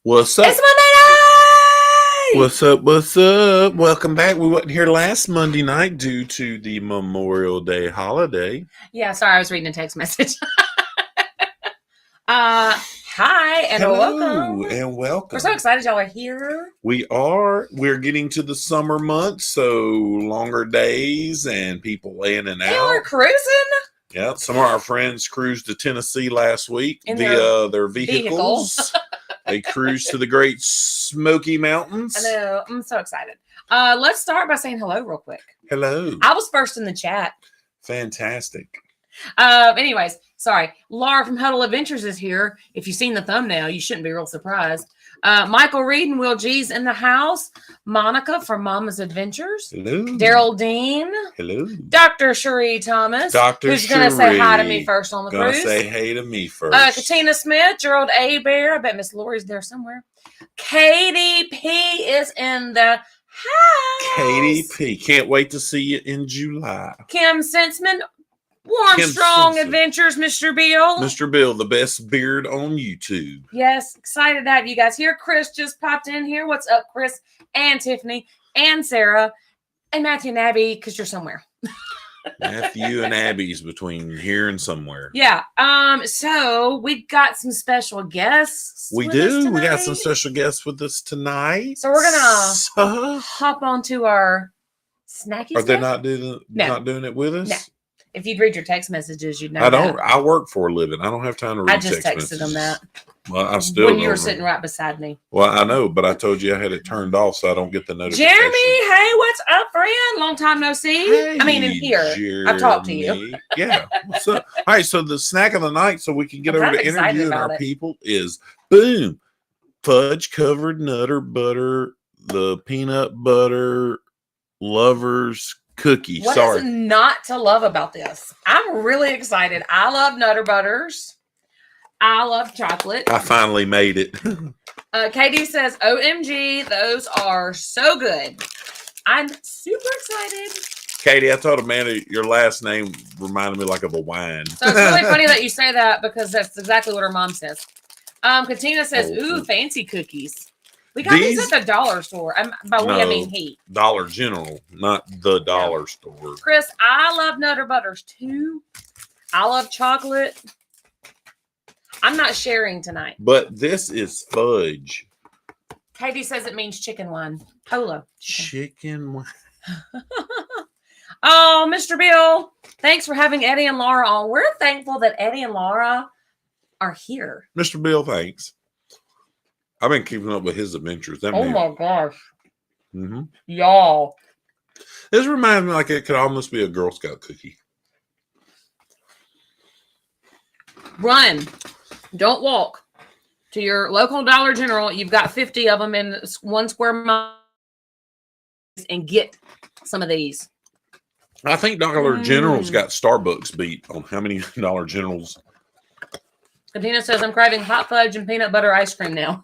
What's up? It's Monday night! What's up? What's up? Welcome back. We wasn't here last Monday night due to the Memorial Day holiday. Yeah, sorry, I was reading a text message. Hi and Hello welcome. and welcome. We're so excited y'all are here. We are. We're getting to the summer months, so longer days and people in and Y'all are out. cruising. Yeah, some of our friends cruised to Tennessee last week In via their vehicles. They cruised to the Great Smoky Mountains. I know. I'm so excited. Let's start by saying hello real quick. Hello. I was first in the chat. Fantastic. Anyways, sorry. Laura from Huddle Adventures is here. If you've seen the thumbnail, you shouldn't be real surprised. Michael Reed and Will G's in the house. Monica from Mama's Adventures. Hello. Daryl Dean. Hello. Dr. Cherie Thomas. Dr. Who's going to say hi to me first on the Gonna cruise. say hey to me first. Katina Smith, Gerald A. Bear. I bet Miss Lori's there somewhere. Katie P. is in the house. Katie P. Can't wait to see you in July. Kim Sensman. Warm Kim Strong Simpson. Adventures, Mr. Bill. Mr. Bill, the best beard on YouTube. Yes, excited to have you guys here. Chris just popped in here. What's up, Chris? And Tiffany and Sarah and Matthew and Abby, because you're somewhere. Matthew and Abby's between here and somewhere. Yeah. So we got some special guests. We with us do. We got tonight. some special guests with us tonight. So we're gonna hop onto our snacky Are they stuff. not doing it with us? No. If you'd read your text messages, you'd know. I don't. that. I work for a living. I don't have time to read I just text texted messages. them that Well, I still when you were don't sitting know. right beside me. Well, I know, but I told you I had it turned off so I don't get the notification. Jeremy, hey, what's up, friend? Long time no see. Hey, I mean, in here. Jeremy. I've talked to you. Yeah. What's up? All right. So the snack of the night, so we can get I'm over kinda to excited interviewing about our it. people, is boom, fudge covered Nutter Butter, the peanut butter lovers cookie. What Sorry. is not to love about this? I'm really excited. I love Nutter Butters. I love chocolate. I finally made it. Katie says, OMG, those are so good. I'm super excited. Katie, I told Amanda your last name reminded me like of a wine. So it's really funny that you say that because that's exactly what her mom says. Katina says, ooh, fancy cookies. We got these at the dollar store. By we, I mean he. Dollar General, not the dollar store. Chris, I love Nutter Butters too. I love chocolate. I'm not sharing tonight. But this is fudge. Katie says it means chicken wine. Polo. Chicken wine. Oh, Mr. Bill, thanks for having Eddie and Laura on. We're thankful that Eddie and Laura are here. Mr. Bill, thanks. I've been keeping up with his adventures. My gosh. Mm-hmm. Y'all. This reminds me like it could almost be a Girl Scout cookie. Run. Don't walk to your local Dollar General. You've got 50 of them in 1 square mile and get some of these. I think Dollar General's got Starbucks beat on how many Dollar Generals. Katina says, I'm craving hot fudge and peanut butter ice cream now.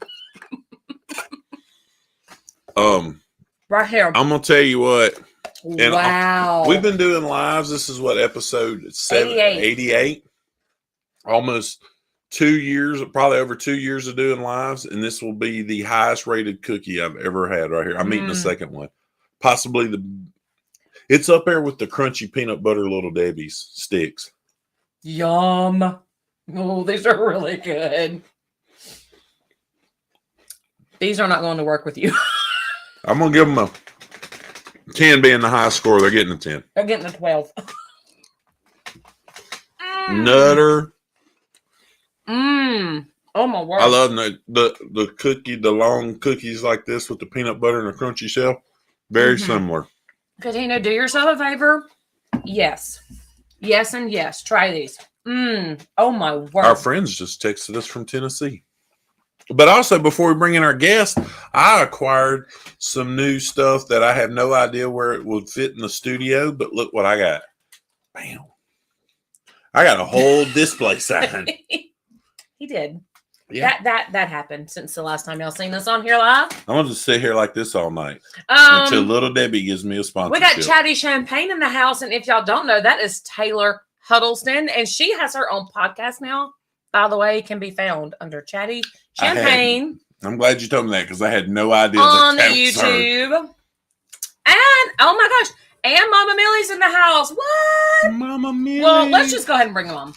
Right here. I'm gonna tell you what. And wow. we've been doing lives. This is what, episode 88. Almost 2 years, probably over 2 years of doing lives, and this will be the highest rated cookie I've ever had right here. I'm eating the second one. Possibly it's up there with the crunchy peanut butter Little Debbie's sticks. Yum. Oh, these are really good. These are not going to work with you. I'm going to give them a 10 being the highest score. They're getting a 10. They're getting a 12. Nutter. Oh, my word. I love the cookie, the long cookies like this with the peanut butter and the crunchy shell. Very similar. Katina, do yourself a favor. Yes. Yes and yes. Try these. Oh, my word. Our friends just texted us from Tennessee. But also, before we bring in our guest, I acquired some new stuff that I have no idea where it would fit in the studio. But look what I got. Bam. I got a whole display sign. He did. Yeah. That happened since the last time y'all seen this on here live. I'm going to just sit here like this all night until Little Debbie gives me a sponsorship. We got Chatty Champagne in the house. And if y'all don't know, that is Taylor Huddleston. And she has her own podcast now. By the way, can be found under Chatty Champagne. I'm glad you told me that because I had no idea on the that was her. YouTube. And oh my gosh, and Mama Millie's in the house. What? Mama Millie. Well, let's just go ahead and bring them on.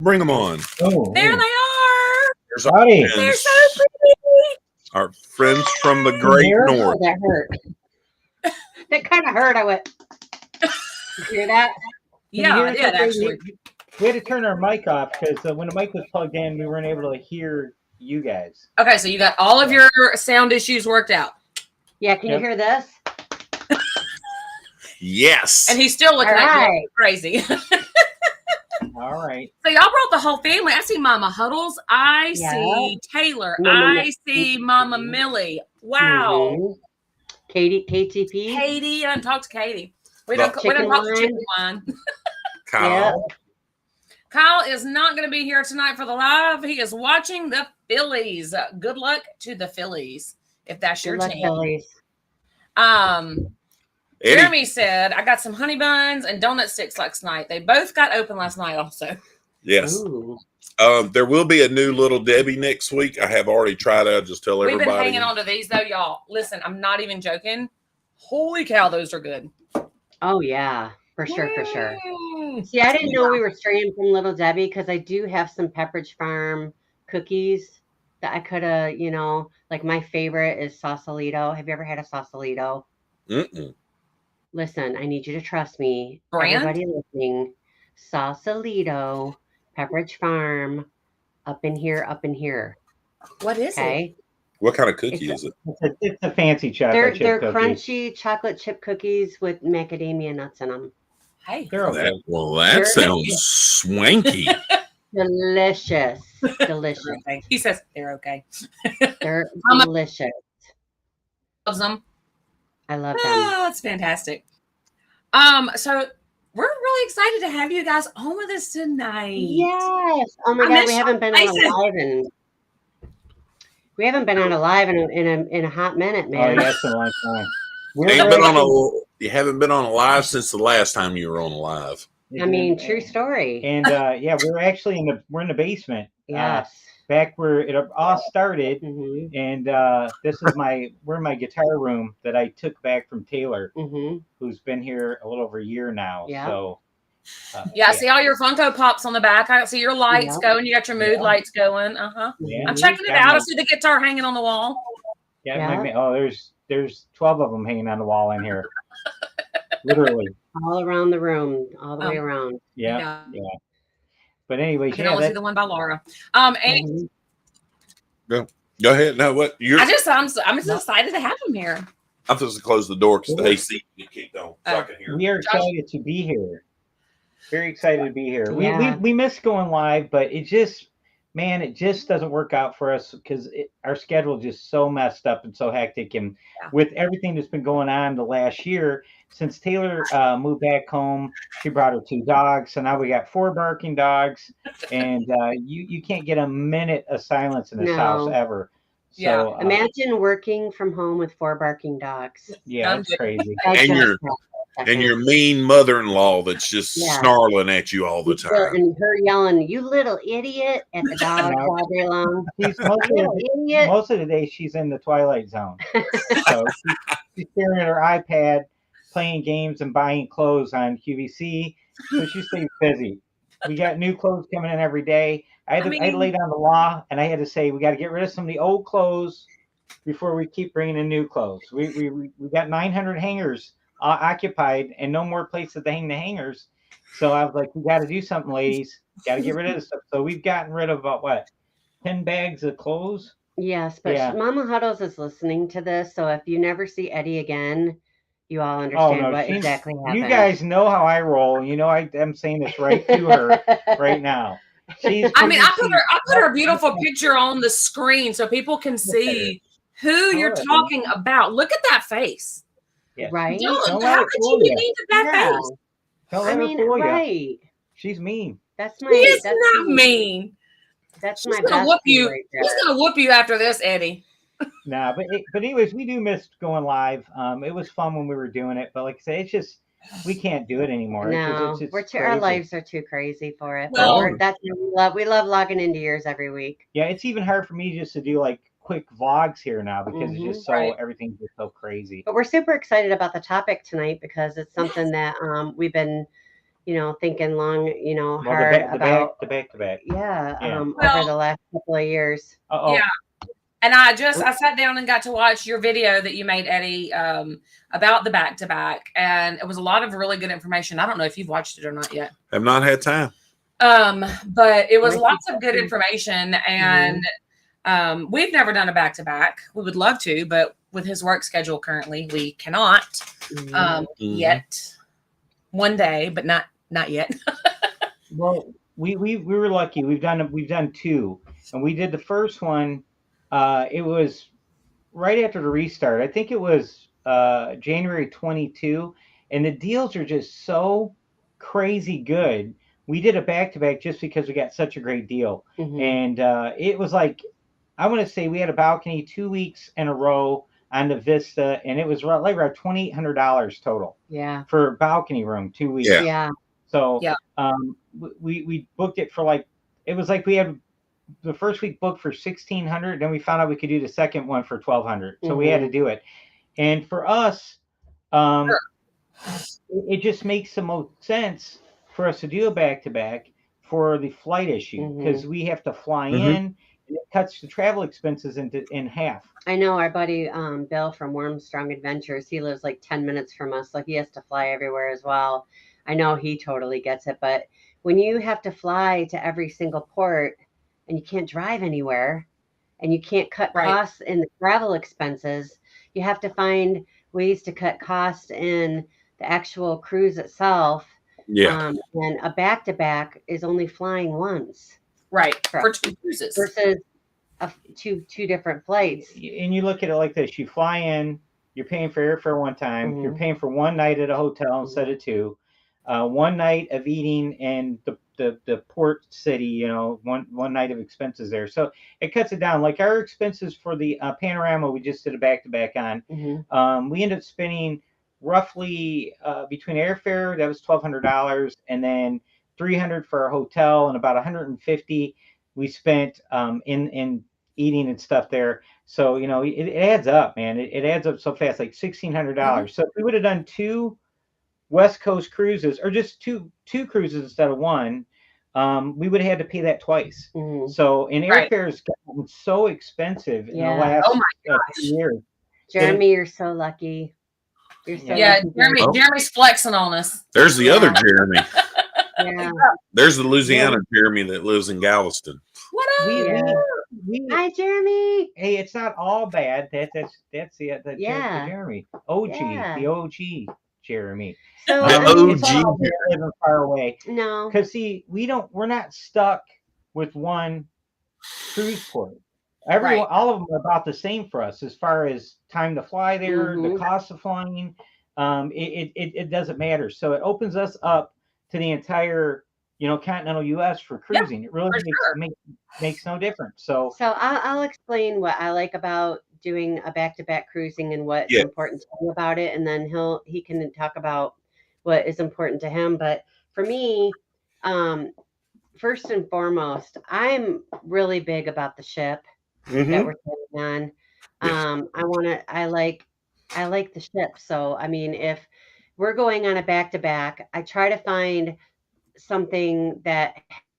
Bring them on. Oh, There they are. There's our howdy. friends, They're so pretty. our friends from the great Here? north. Oh, that hurt. That kind of hurt. I went. You hear that? Yeah, I Here's did the thing, actually. We had to turn our mic off because when the mic was plugged in, we weren't able to hear you guys. Okay, so you got all of your sound issues worked out. Yeah. Can you Yep. hear this? Yes. And he's still looking All at right. you crazy. So All right. y'all brought the whole family. I see Mama Huddles. I Yeah. see Taylor. Mama I see Mama Millie. Wow. Mhm. Katie, KTP. Katie. I didn't talk to Katie. We Well, don't talk chicken to chicken wine. wine. Kyle. Kyle is not going to be here tonight for the live. He is watching the Phillies. Good luck to the Phillies if that's your Good luck, team. Phillies. Eddie. Jeremy said, I got some honey buns and donut sticks last night. They both got open last night also. Yes. Ooh. There will be a new Little Debbie next week. I have already tried it. I'll just tell We've everybody. been hanging on to these though, y'all. Listen, I'm not even joking. Holy cow, those are good. Oh yeah, for sure, for sure. Mm. See, I didn't know we were straying from Little Debbie because I do have some Pepperidge Farm cookies that I could have, like my favorite is Sausalito. Have you ever had a Sausalito? Mm-mm. Listen, I need you to trust me. Brand? Everybody listening, Sausalito, Pepperidge Farm, up in here. What is it? Okay. What kind of cookie is it? It's a fancy chocolate They're chip cookie. crunchy chocolate chip cookies with macadamia nuts in them. Hey. They're okay. That They're- sounds swanky. Delicious. Delicious. Okay. He says they're okay. They're Mama- delicious. Loves them. I love them. Oh, that's fantastic. So we're really excited to have you guys on with us tonight. Yes. Oh my I God, miss we haven't been your on faces. a live in a hot minute, Oh, man. yeah, it's been a long time. You haven't been on a live since the last time you were on a live. I mean, true story. And yeah, we're actually we're in the basement. Yes. Back where it all started. Mhm. And this is we're in my guitar room that I took back from Taylor, Mhm. who's been here a little over a year now. Yeah. So Yeah, I see all your Funko Pops on the back. I see your lights Yeah. going. You got your mood Yeah. lights going. Uh-huh. yeah, I'm checking it got out. I my- see the guitar hanging on the wall. Yeah, there's 12 of them hanging on the wall in here. Literally. All around the room, all the way Oh. around. Yeah. Yeah. But I anyways, can yeah, only see that, the one by Laura. And Mhm. Go ahead. No, what? I'm just excited to have him here. supposed to close the door because the AC get kicked on. So I can hear. we are excited to be here. Very excited to be here. Yeah. We miss going live, but it just doesn't work out for us because our schedule just so messed up and so hectic. And Yeah. with everything that's been going on the last year, since Taylor moved back home, she brought her 2 dogs. So now we got 4 barking dogs, and you can't get a minute of silence in this No. house ever. Yeah. So Imagine working from home with 4 barking dogs. yeah, it's crazy. And your mean mother-in-law that's just Yeah. snarling at you all the time. And her yelling, "You little idiot!" at the dogs all day long. She's You little idiot. most of the day she's in the twilight zone. So she's staring at her iPad, playing games and buying clothes on QVC. So she stays busy. We got new clothes coming in every day. I had to lay down the law, and I had to say we got to get rid of some of the old clothes before we keep bringing in new clothes. We got 900 hangers occupied and no more places to hang the hangers. So I was like, we got to do something, ladies. Got to get rid of this stuff. So we've gotten rid of about 10 bags of clothes. Yes, but Yeah. Mama Huddles is listening to this, so if you never see Eddie again, you all understand what exactly happened. You guys know how I roll. You know I'm saying this right to her right now. I put her beautiful picture on the screen so people can see who you're talking about. Look at that face. Yes. Right? Don't How let her could fool you be you. mean to that Yeah. face? Don't I let her mean, fool you. right. She's mean. That's my. He is that's not my- mean. That's She's my gonna best whoop you. right He's there. gonna whoop you after this, Eddie. Nah, but anyways, we do miss going live. It was fun when we were doing it, but like I said, it's just we can't do it anymore. No, It's our crazy. lives are too crazy for it. Well- That's what we love. We love logging into yours every week. Yeah, it's even hard for me just to do like quick vlogs here now because it's Mhm. just so Right. everything's just so crazy. But we're super excited about the topic tonight because it's something that we've been, thinking long, Well, hard about. the back to back. Yeah, Yeah. Well- over the last couple of years. Uh-oh. Yeah. And I sat down and got to watch your video that you made, Eddie, about the back to back, and it was a lot of really good information. I don't know if you've watched it or not yet. Have not had time. But it was Right. lots of good information, and we've never done a back to back. We would love to, but with his work schedule currently, we cannot yet. One day, but not yet. Well, we were lucky. We've done two, and we did the first one. It was right after the restart. I think it was January 22, and the deals are just so crazy good. We did a back to back just because we got such a great deal, Mhm. and it was like I want to say we had a balcony 2 weeks in a row on the Vista, and it was like around $2,800 total Yeah. for a balcony room 2 weeks. Yeah. Yeah. So Yeah. we booked it for like it was like we had the first week booked for 1,600, then we found out we could do the second one for 1,200. So we had to do it. And for us, it just makes the most sense for us to do a back to back for the flight issue because we have to fly in, and it cuts the travel expenses in half. I know our buddy Bill from Warmstrong Adventures. He lives like 10 minutes from us, so he has to fly everywhere as well. I know he totally gets it, but when you have to fly to every single port and you can't drive anywhere and you can't cut costs in the travel expenses, you have to find ways to cut costs in the actual cruise itself. Yeah. And a back-to-back is only flying once. Right. For 2 cruises. Versus two different flights. And you look at it like this: you fly in, you're paying for airfare one time, you're paying for one night at a hotel instead of two, one night of eating in the port city, one night of expenses there. So it cuts it down. Like our expenses for the Panorama we just did a back to back on, we ended up spending roughly between airfare, that was $1,200, and then $300 for our hotel, and about $150 we spent in eating and stuff there. So it adds up, man. It adds up so fast, like $1,600. So if we would have done 2 West Coast cruises, or just two cruises instead of one, we would have had to pay that twice. So, and airfare has gotten so expensive in the last few years. Jeremy, you're so lucky. You're so lucky. Jeremy's flexing on us. There's the other Jeremy. Yeah. There's the Louisiana Jeremy that lives in Galveston. What up? Hi, Jeremy. Hey, it's not all bad. That's the Jeremy. The OG Jeremy. So living far away. No, because see, we're not stuck with one cruise port. All of them are about the same for us as far as time to fly there, the cost of flying. It doesn't matter. So it opens us up to the entire continental U.S. for cruising. It really makes no difference. So I'll explain what I like about doing a back-to-back cruising and what's important to me about it, and then he can talk about what is important to him. But for me, first and foremost, I'm really big about the ship that we're taking on. I like the ship. So I mean, if we're going on a back-to-back, I try to find something that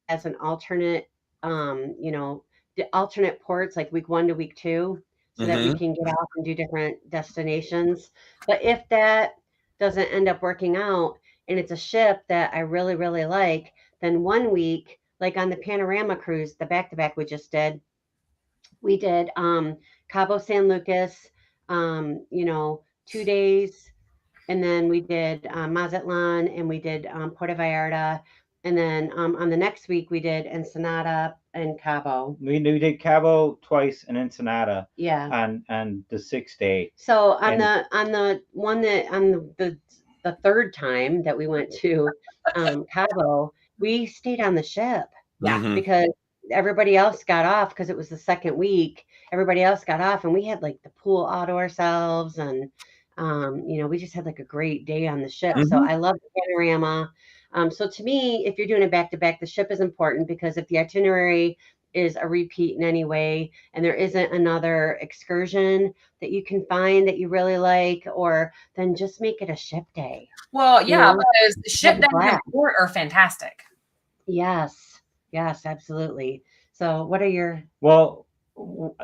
has an alternate, the alternate ports, like week 1 to week 2, so that we can get off and do different destinations. But if that doesn't end up working out and it's a ship that I really, really like, then 1 week, like on the Panorama cruise, the back-to-back we just did, we did Cabo San Lucas, 2 days. And then we did Mazatlan, and we did Puerto Vallarta. And then on the next week, we did Ensenada and Cabo. We did Cabo twice and Ensenada. Yeah. On the 6th day. So on the third time that we went to Cabo, we stayed on the ship. Yeah. Because everybody else got off, because it was the second week. Everybody else got off, and we had like the pool all to ourselves, and We just had like a great day on the ship. So Mhm. I love the panorama. So to me, if you're doing it back to back, the ship is important because if the itinerary is a repeat in any way and there isn't another excursion that you can find that you really like, or then just make it a ship day. Well, yeah, because ship Have a days in blast. port are fantastic. Yes. Yes, absolutely. So what are your Well,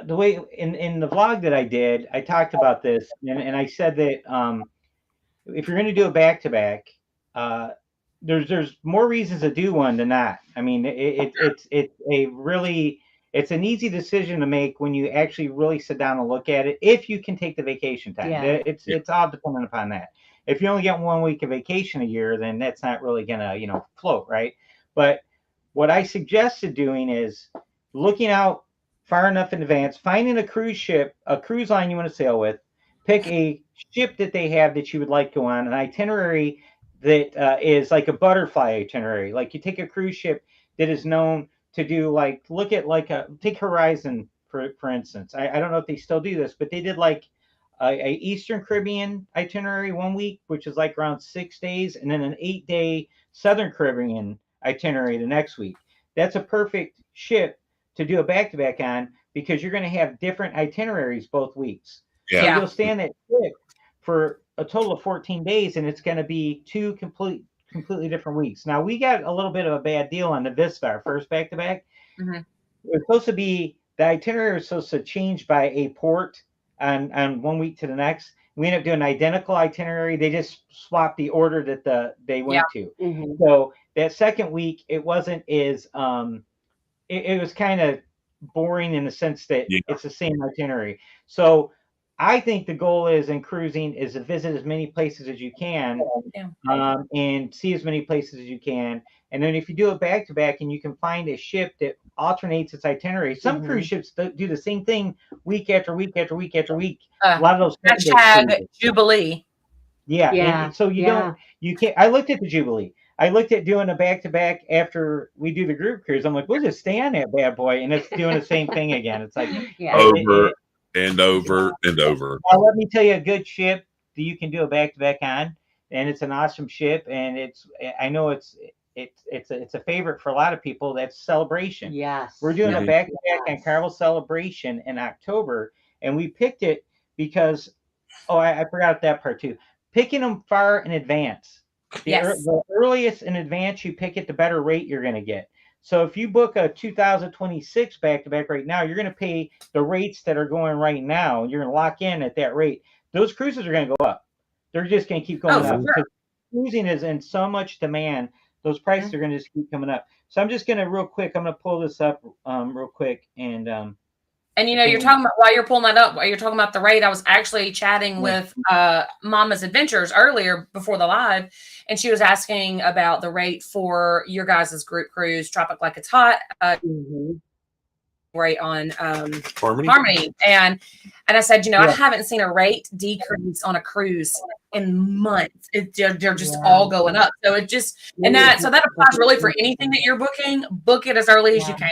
the way in the vlog that I did, I talked about this, and I said that if you're going to do a back to back, there's more reasons to do one than not. I mean, it's an easy decision to make when you actually really sit down and look at it. If you can take the vacation time, Yeah. it's all dependent upon that. If you only get 1 week of vacation a year, then that's not really gonna float, right? But what I suggested doing is looking out far enough in advance, finding a cruise line you want to sail with, pick a ship that they have that you would like to go on, an itinerary that is like a butterfly itinerary. Like you take a cruise ship that is known to do take Horizon for instance. I don't know if they still do this, but they did like a Eastern Caribbean itinerary 1 week, which is like around 6 days, and then an 8 day Southern Caribbean itinerary the next week. That's a perfect ship to do a back to back on because you're going to have different itineraries both weeks. So Yeah. you'll stay on that ship for a total of 14 days, and it's going to be two completely different weeks. Now we got a little bit of a bad deal on the Vista, our first back to back. Mhm. It was supposed to be the itinerary was supposed to change by a port on 1 week to the next. We ended up doing an identical itinerary. They just swapped the order that they went to. Mhm. So that second week, it wasn't as it was kind of boring in the sense that Yeah. it's the same itinerary. So I think the goal is in cruising is to visit as many places as you can, Yeah. and see as many places as you can. And then if you do it back to back and you can find a ship that alternates its itinerary, some cruise ships do the same thing week after week after week after week. A lot of those 7-day Hashtag cruises. Jubilee. Yeah, Yeah. and so you can't. I looked at the Jubilee. I looked at doing a back to back after we do the group cruise. I'm like, we'll just stay on that bad boy, and it's doing the same thing again. It's like Yeah. Over and over and over. Now, let me tell you a good ship that you can do a back to back on, and it's an awesome ship, and I know it's a favorite for a lot of people. That's Celebration. Yes. We're doing a Mhm. back to back on Yes. Carnival Celebration in October, and we picked it because I forgot that part too. Picking them far in advance. Yes. The earliest in advance you pick it, the better rate you're going to get. So if you book a 2026 back to back right now, you're going to pay the rates that are going right now. You're going to lock in at that rate. Those cruises are going to go up. They're just going to keep going Oh, for up sure. because cruising is in so much demand. Those prices are going to just keep coming up. So I'm just going to I'm going to pull this up real quick and you're talking about while you're pulling that up, while you're talking about the rate, I was actually chatting with Mama's Adventures earlier before the live, and she was asking about the rate for your guys' group cruise, Tropic Like It's Hot, rate on Harmony. And I said, I haven't seen a rate decrease on a cruise in months. They're just all going up. So it just that applies really for anything that you're booking. Book it as early as you can.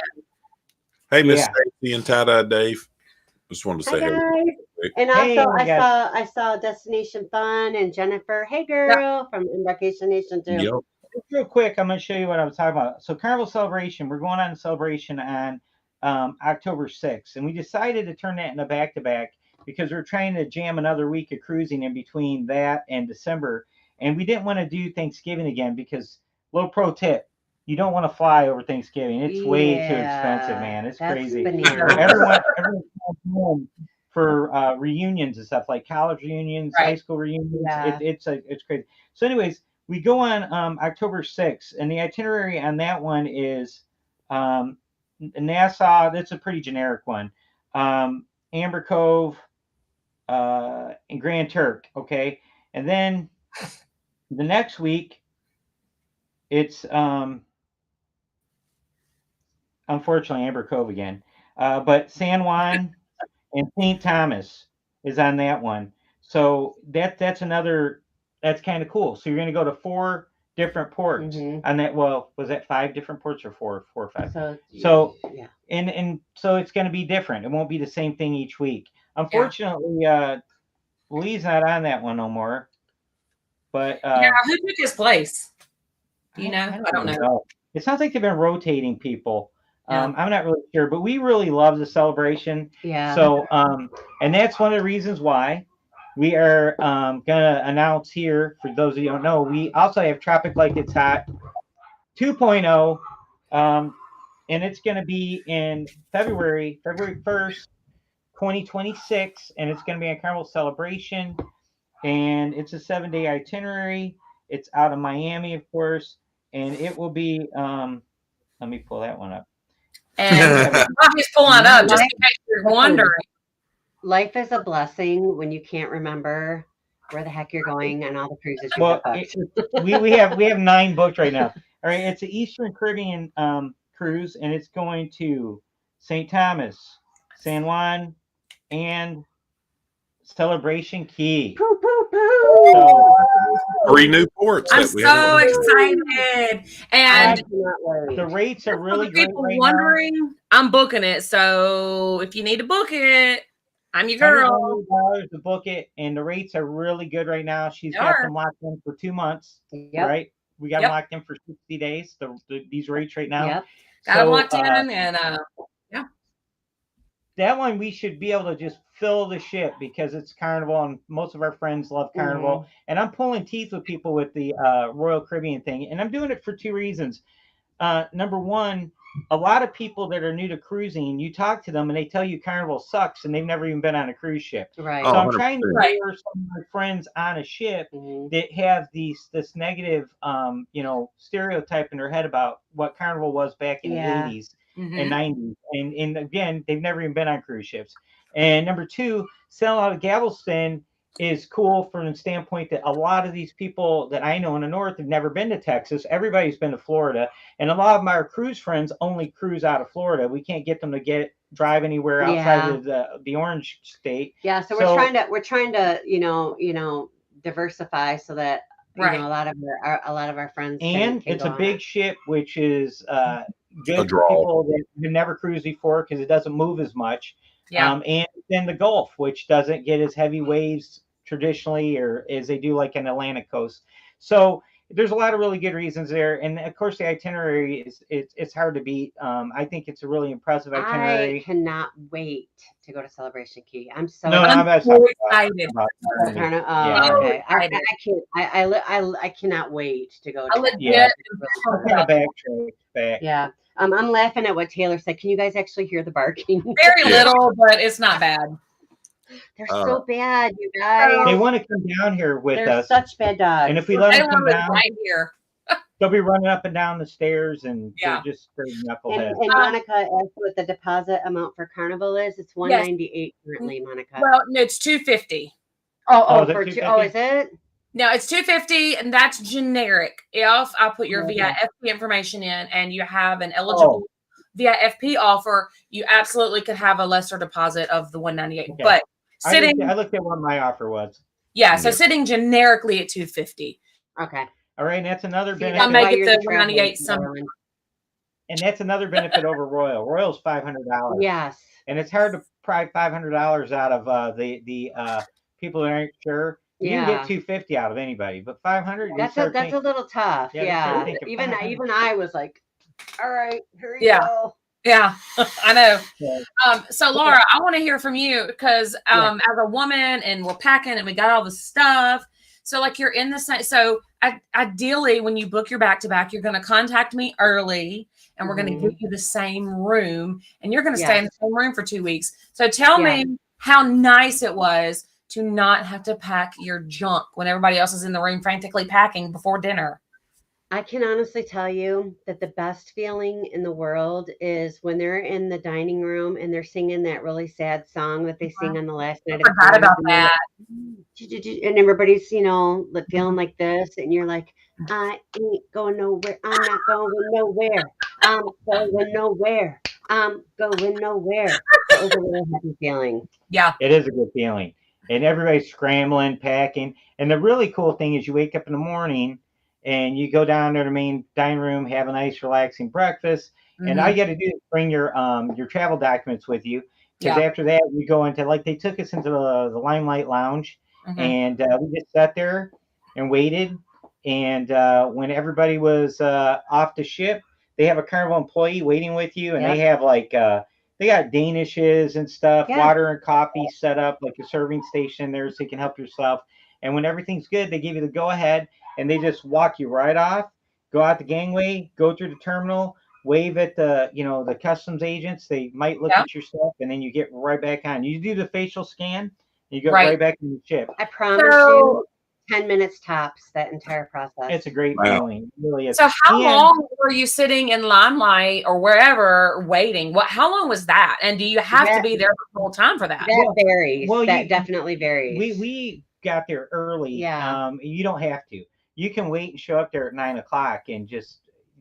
Hey, Miss Stacy and Tie-Dye Dave. Just wanted to say Hi, hello. guys. And also, I saw Destination Fun and Jennifer. Hey, girl, from Embarkation Nation too. Yep. Just real quick, I'm going to show you what I was talking about. So Carnival Celebration, we're going on a celebration on October 6th, and we decided to turn that into back-to-back because we're trying to jam another week of cruising in between that and December, and we didn't want to do Thanksgiving again because, little pro tip, you don't want to fly over Thanksgiving. It's way too expensive, man. It's crazy. Everyone's home for reunions and stuff, like college reunions, high school reunions. It's crazy. So anyways, we go on October 6th, and the itinerary on that one is Nassau. That's a pretty generic one. Amber Cove and Grand Turk. Okay, and then the next week it's unfortunately Amber Cove again, but San Juan and St. Thomas is on that one. So that's kind of cool. So you're going to go to 4 different ports on that. Well, was that 5 different ports or 4 or 5? So and so it's going to be different. It won't be the same thing each week. Unfortunately, Lee's not on that one no more. But yeah, who took his place? Do you know? I don't know. It sounds like they've been rotating people. Yeah. I'm not really sure, but we really love the celebration. Yeah. So, and that's one of the reasons why we are gonna announce here. For those of you who don't know, we also have Tropic Like It's Hot 2.0, and it's gonna be in February 1st, 2026, and it's gonna be a Carnival Celebration, and it's a 7-day itinerary. It's out of Miami, of course, and it will be. Let me pull that one up. And Bobby's pulling it up just in case you're wondering. Life is a blessing when you can't remember where the heck you're going and all the cruises you have booked. we have 9 booked right now. All right, it's an Eastern Caribbean cruise, and it's going to St. Thomas, San Juan, and Celebration Key. Poo, poo, poo. So, 3 new ports. I'm so excited, and the rates are really for great people right wondering, now. I'm booking it. So if you need to book it, I'm your girl. $100 to book it, and the rates are really good right now. She's got them locked in for 2 months. Yep. Right? We got them locked in for 60 days. These rates right now. Yep. Got them locked in, and yeah. That one we should be able to just fill the ship because it's Carnival, and most of our friends love Carnival. Mm-hmm. And I'm pulling teeth with people with the Royal Caribbean thing, and I'm doing it for 2 reasons. Number one, a lot of people that are new to cruising, you talk to them and they tell you Carnival sucks, and they've never even been on a cruise ship. Right. So I'm trying to lure some of my friends on a ship that have this negative, stereotype in their head about what Carnival was back in the 80s. And 90s, and again, they've never even been on cruise ships. And number two, sailing out of Galveston is cool from the standpoint that a lot of these people that I know in the north have never been to Texas. Everybody's been to Florida, and a lot of my cruise friends only cruise out of Florida. We can't get them to drive anywhere outside of the Orange State. Yeah, so we're trying to diversify so that a lot of our friends and it's a big ship, which is good draw. For people that have never cruised before because it doesn't move as much. Yeah. And then the Gulf, which doesn't get as heavy waves traditionally or as they do like an Atlantic coast. So there's a lot of really good reasons there. And of course the itinerary it's hard to beat. I think it's a really impressive itinerary. I cannot wait to go to Celebration Key. I'm so excited. Okay. I cannot wait to go to back. Yeah. I'm laughing at what Taylor said. Can you guys actually hear the barking? Very little, but it's not bad. They're so bad, you guys. They want to come down here with us. They're such bad dogs. And if we let them come down right here, they'll be running up and down the stairs, and they're just straight knuckleheads. And Monica asked what the deposit amount for Carnival is. It's $198 currently, Monica. Well, no, it's $250. Is it? No, it's $250, and that's generic. If I put your VIFP information in and you have an eligible VIFP offer, you absolutely could have a lesser deposit of the $198. Okay. But I looked at what my offer was. Yeah, so sitting generically at $250. Okay. All right, and that's another benefit. I'll make it the $198 summer. And that's another benefit over Royal. Royal's $500. Yes. And it's hard to pry $500 out of the people that aren't sure. You can get $250 out of anybody, but $500. That's a little tough. Yeah. Even I was like, all right, here you go. Yeah, I know. Yeah. So Laura, I want to hear from you because as a woman, and we're packing and we got all the stuff. So like you're in the same. So ideally, when you book your back-to-back, you're going to contact me early, and we're going to give you the same room, and you're going to stay in the same room for 2 weeks. So tell me how nice it was to not have to pack your junk when everybody else is in the room frantically packing before dinner. I can honestly tell you that the best feeling in the world is when they're in the dining room and they're singing that really sad song that they sing on the last night. I forgot about that. And everybody's, feeling like this, and you're like, I ain't going nowhere. I'm not going nowhere. I'm going nowhere. I'm going nowhere. That was a really happy feeling. Yeah. It is a good feeling. And everybody's scrambling, packing. And the really cool thing is you wake up in the morning and you go down to the main dining room, have a nice, relaxing breakfast. And all you got to do is bring your travel documents with you. Because after that, you go into, like, they took us into the Limelight Lounge. And we just sat there and waited. And when everybody was off the ship, they have a Carnival employee waiting with you, and they have like they got Danishes and stuff, water and coffee set up, like a serving station there, so you can help yourself. And when everything's good, they give you the go ahead, and they just walk you right off, go out the gangway, go through the terminal, wave at the the customs agents. They might look at your stuff, and then you get right back on. You do the facial scan, you go right back in the ship. I promise you, 10 minutes tops, that entire process. It's a great feeling. It really is. So how long were you sitting in Limelight or wherever waiting? How long was that? And do you have to be there the whole time for that? That varies. Well, that definitely varies. We got there early. Yeah. You don't have to. You can wait and show up there at 9 o'clock and just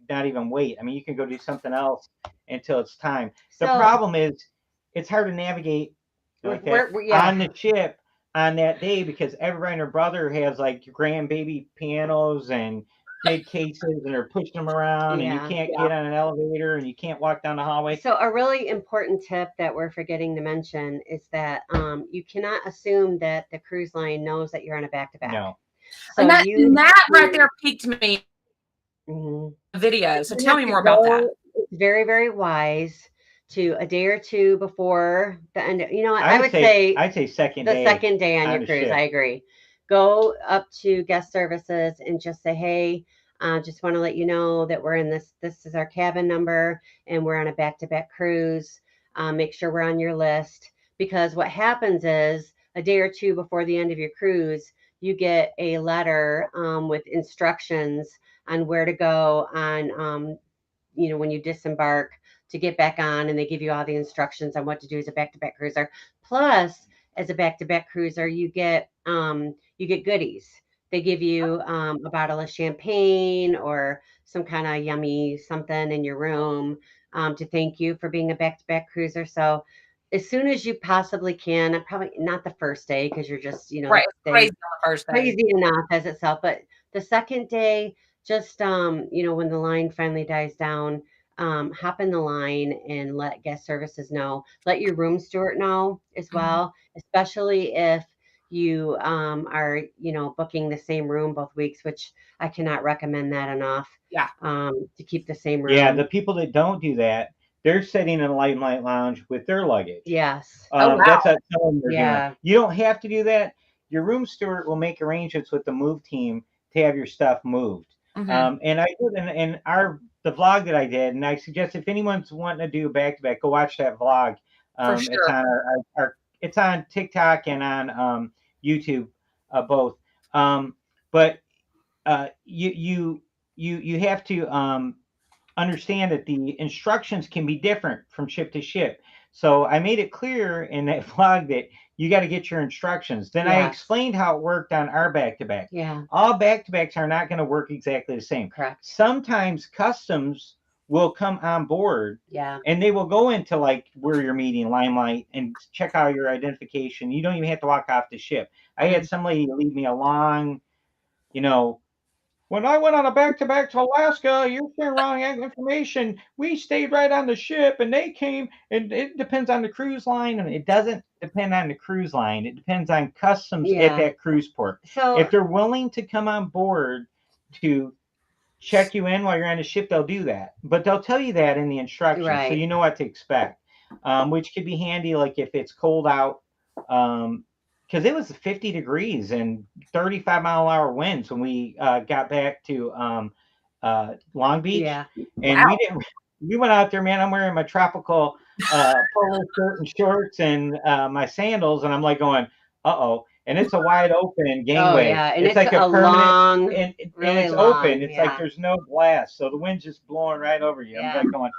not even wait. I mean, you can go do something else until it's time. The problem is it's hard to navigate like that on the ship on that day, because everybody and her brother has like grandbaby pianos and big cases, and they're pushing them around, and you can't get on an elevator, and you can't walk down the hallway. So a really important tip that we're forgetting to mention is that you cannot assume that the cruise line knows that you're on a back-to-back. No. So and that right there piqued me. Video. So tell me more about that. It's very, very wise to a day or two before the end. I'd say second day. The second day on your cruise. Ship. I agree. Go up to guest services and just say, hey, just want to let you know that we're in this is our cabin number, and we're on a back-to-back cruise. Make sure we're on your list, because what happens is a day or two before the end of your cruise, you get a letter with instructions on where to go on, when you disembark to get back on, and they give you all the instructions on what to do as a back-to-back cruiser. Plus, as a back-to-back cruiser, you get goodies. They give you a bottle of champagne or some kind of yummy something in your room to thank you for being a back-to-back cruiser. So as soon as you possibly can, probably not the first day, because you're just, crazy on the first day. Crazy enough as itself. But the second day, just, when the line finally dies down, hop in the line and let guest services know. Let your room steward know as well, especially if you are, booking the same room both weeks, which I cannot recommend that enough. Yeah. To keep the same room. Yeah, the people that don't do that, they're sitting in a Limelight Lounge with their luggage. Yes. That's what they're doing. You don't have to do that. Your room steward will make arrangements with the move team to have your stuff moved. And I did in the vlog that I did, and I suggest if anyone's wanting to do back-to-back, go watch that vlog. It's on it's on TikTok and on YouTube, both. But you have to understand that the instructions can be different from ship to ship. So I made it clear in that vlog that you got to get your instructions. Then I explained how it worked on our back-to-back. Yeah. All back-to-backs are not going to work exactly the same. Correct. Sometimes customs will come on board. Yeah. And they will go into like where you're meeting, Limelight, and check out your identification. You don't even have to walk off the ship. I had some lady leave me a long, when I went on a back-to-back to Alaska, you're sharing wrong information. We stayed right on the ship, and they came, and it depends on the cruise line, and it doesn't depend on the cruise line. It depends on customs at that cruise port. So if they're willing to come on board to check you in while you're on the ship, they'll do that. But they'll tell you that in the instructions, so you know what to expect, which could be handy, like if it's cold out. Because it was 50 degrees and 35-mile-an-hour winds when we got back to Long Beach. Yeah. And we went out there, man. I'm wearing my tropical polo shirt and shorts and my sandals, and I'm like going, uh-oh. And it's a wide open gangway. Oh, yeah. And it's like a permanent, long, and really it's long, open. It's like there's no blast, so the wind's just blowing right over you. I'm like going,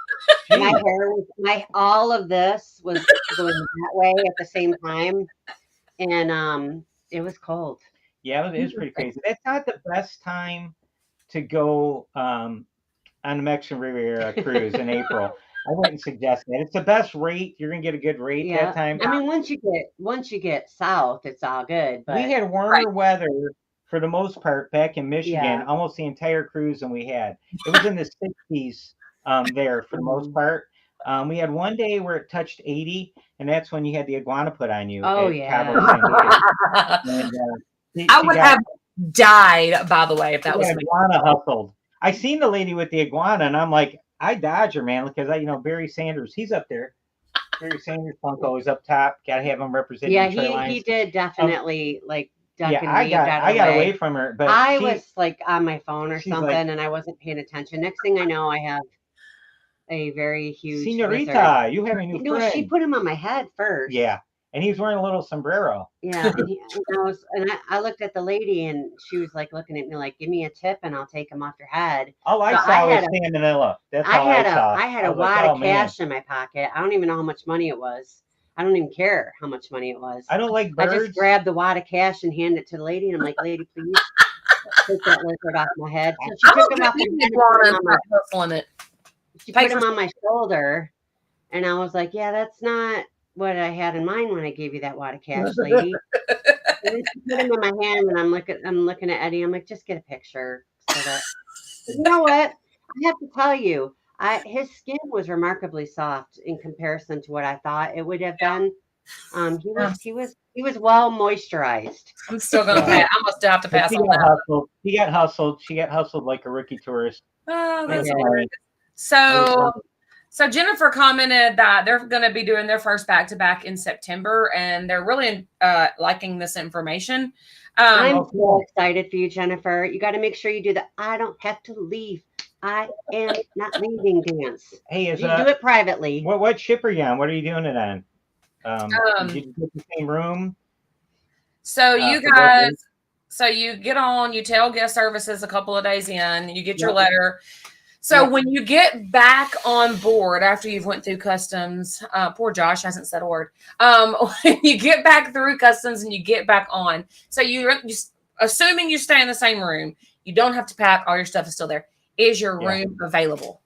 my hair all of this was going that way at the same time. And it was cold. Yeah, it is pretty crazy. That's not the best time to go on the Mexican Riviera cruise in April. I wouldn't suggest that. It's the best rate. You're gonna get a good rate that time. I mean, once you get south, it's all good. But we had warmer weather for the most part back in Michigan, almost the entire cruise than we had. It was in the 60s there for the most part. We had one day where it touched 80, and that's when you had the iguana put on you. Oh, at yeah. Cabo San Lucas. And, I would have died, by the way, if that was me. Iguana hustled. I seen the lady with the iguana, and I'm like, I dodge her, man, because Barry Sanders, he's up there. Barry Sanders Funko is up top. Gotta have him representing. Yeah, the tree lines. he did definitely duck and I weave. got away from her, but I was on my phone or something, like, and I wasn't paying attention. Next thing I know, I have a very huge Senorita. wizard. You have a new friend. No, she put him on my head first. Yeah, and he was wearing a little sombrero. Yeah, I looked at the lady, and she was like looking at me like, "Give me a tip, and I'll take him off your head." All I saw was Stan Manila. That's all I saw. I had a wad of cash in my pocket. I don't even know how much money it was. I don't even care how much money it was. I don't like birds. I just grabbed the wad of cash and handed it to the lady, and I'm like, "Lady, please take that lizard off my head." So she took him off my head. She put him on my shoulder, and I was like, "Yeah, that's not what I had in mind when I gave you that wad of cash, lady." And then she put him in my hand, and I'm looking at Eddie. I'm like, "Just get a picture." So that, you know what? I have to tell you, his skin was remarkably soft in comparison to what I thought it would have been. He was well moisturized. I'm still gonna pay. I must have to pass on that. He got hustled. She got hustled like a rookie tourist. Oh, that's hilarious. So Jennifer commented that they're going to be doing their first back-to-back in September, and they're really liking this information. I'm so excited for you, Jennifer. You got to make sure you do the "I don't have to leave. I am not leaving" dance. Hey, you do it privately. What ship are you on? What are you doing it on? Did you get the same room? So you guys, you get on, you tell guest services a couple of days in, you get your letter. So when you get back on board after you've went through customs, poor Josh hasn't said a word. When you get back through customs and you get back on, so you're assuming you stay in the same room, you don't have to pack, all your stuff is still there. Is your room available?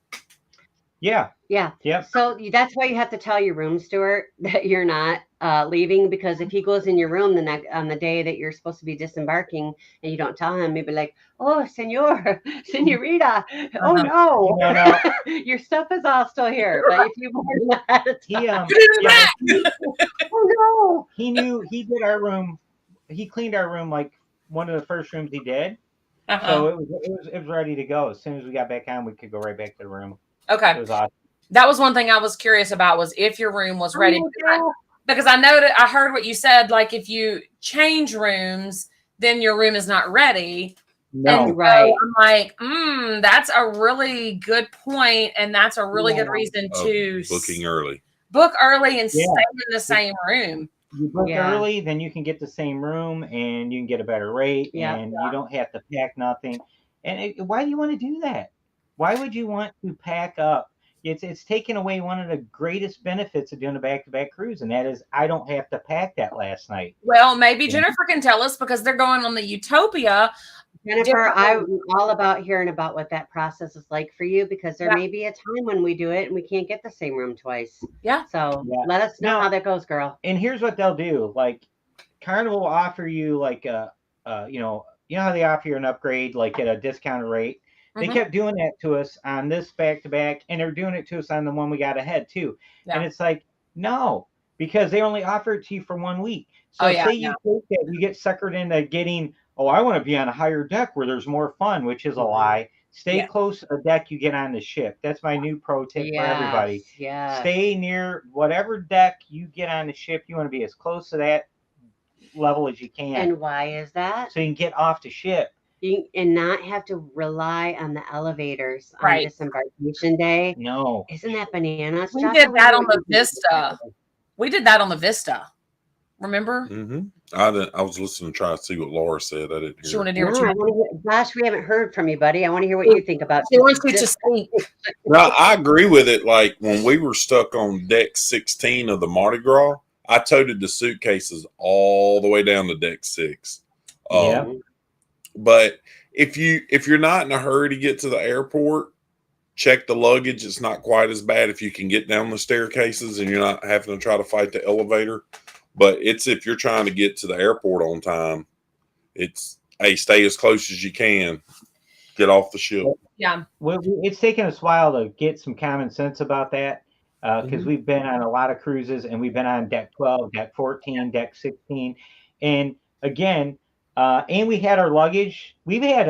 Yeah. Yep. So that's why you have to tell your room steward that you're not leaving, because if he goes in your room on the day that you're supposed to be disembarking and you don't tell him, maybe like, "Oh, senorita, oh no. Your stuff is all still here." But if you warn that, oh no, he knew. He did our room. He cleaned our room like one of the first rooms he did. So it was ready to go. As soon as we got back on, we could go right back to the room. Okay. It was awesome. That was one thing I was curious about, was if your room was ready. Because I know that I heard what you said, like if you change rooms, then your room is not ready. No. And right. So I'm like, that's a really good point, and that's a really good reason to book early and stay in the same room. You book early, then you can get the same room and you can get a better rate, and you don't have to pack nothing. And why do you want to do that? Why would you want to pack up? It's taken away one of the greatest benefits of doing a back-to-back cruise, and that is I don't have to pack that last night. Well, maybe Jennifer can tell us, because they're going on the Utopia. Jennifer, I'm all about hearing about what that process is like for you, because there may be a time when we do it and we can't get the same room twice. Yeah. So let us know how that goes, girl. And here's what they'll do. Like, Carnival will offer you like you know how they offer you an upgrade like at a discounted rate. They kept doing that to us on this back-to-back, and they're doing it to us on the one we got ahead too. Yeah. And it's like, no, because they only offer it to you for 1 week. So say you take that, you get suckered into getting, I want to be on a higher deck where there's more fun, which is a lie. Stay close to the deck you get on the ship. That's my new pro tip for everybody. Yeah. Stay near whatever deck you get on the ship. You want to be as close to that level as you can. And why is that? So you can get off the ship. And not have to rely on the elevators on disembarkation day. No. Isn't that bananas? We did that on the Vista. We did that on the Vista. Remember? Mm-hmm. I was listening to try to see what Laura said. I didn't hear. She wanted to hear what you Josh, we haven't heard from you, buddy. I want to hear what you think about She wants you to speak. No, I agree with it. Like when we were stuck on deck 16 of the Mardi Gras, I toted the suitcases all the way down to deck 6. But if you're not in a hurry to get to the airport, check the luggage. It's not quite as bad if you can get down the staircases and you're not having to try to fight the elevator. But it's if you're trying to get to the airport on time, stay as close as you can. Get off the ship. Yeah. Well, it's taken us a while to get some common sense about that. because we've been on a lot of cruises, and we've been on deck 12, deck 14, deck 16, and again, and we had our luggage. We've had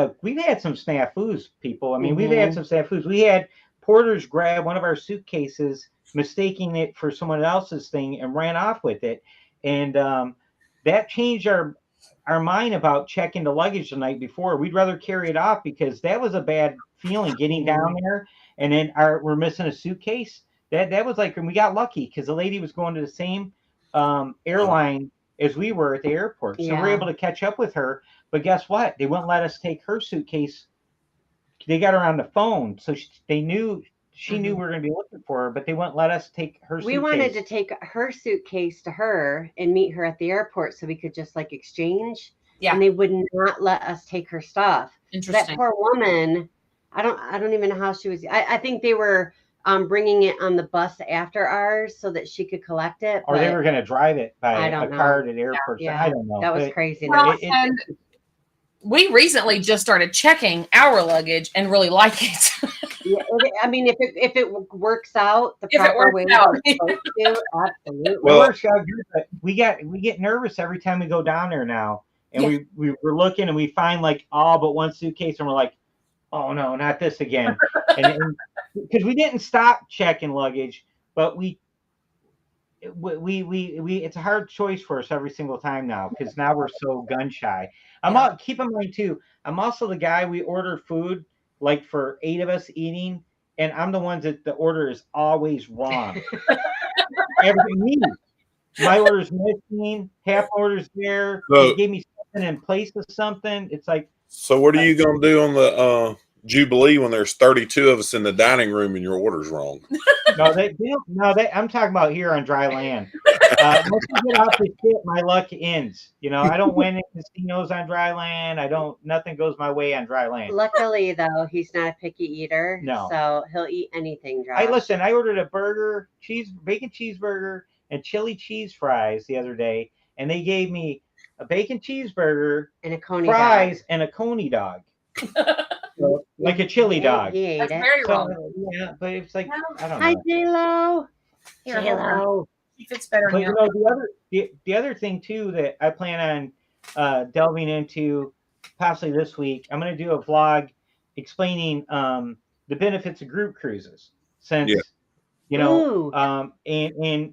some snafus, people. I mean, we've had some snafus. We had porters grab one of our suitcases, mistaking it for someone else's thing, and ran off with it, and that changed our mind about checking the luggage the night before. We'd rather carry it off because that was a bad feeling getting down there, and then we're missing a suitcase. That was like, and we got lucky because the lady was going to the same airline as we were at the airport, so we're able to catch up with her. But guess what? They wouldn't let us take her suitcase. They got her on the phone, so they knew. She knew we were going to be looking for her, but they wouldn't let us take her suitcase. We wanted to take her suitcase to her and meet her at the airport so we could just like exchange. Yeah. And they would not let us take her stuff. Interesting. That poor woman, I don't even know how she was. I think they were bringing it on the bus after ours so that she could collect it. Or they were going to drive it by a car to the airport. Yeah. I don't know. That was crazy. Well, and we recently just started checking our luggage and really like it. Yeah, I mean, if it works out the proper way, absolutely. Well, it works out good, but we get nervous every time we go down there now, and we're looking and we find like all but one suitcase, and we're like, oh no, not this again, and because we didn't stop checking luggage, but we it's a hard choice for us every single time now because now we're so gun shy. Keep in mind too, I'm also the guy, we order food like for 8 of us eating, and I'm the ones that the order is always wrong. My order's missing, half order's there. They gave me something in place of something. It's like, so what are you gonna do on the Jubilee when there's 32 of us in the dining room and your order's wrong? I'm talking about here on dry land. Once you get off the ship, my luck ends. I don't win in casinos on dry land. Nothing goes my way on dry land. Luckily, though, he's not a picky eater. No. So he'll eat anything dry. I ordered a burger, bacon cheeseburger, and chili cheese fries the other day, and they gave me a bacon cheeseburger and a coney fries dog. And a coney dog. So, like a chili dog. He ate That's it. very wrong. Yeah, but it's like, I don't know. Hi, J-Lo. J-Lo. He fits better But here. the other thing too that I plan on delving into possibly this week, I'm going to do a vlog explaining the benefits of group cruises. Since and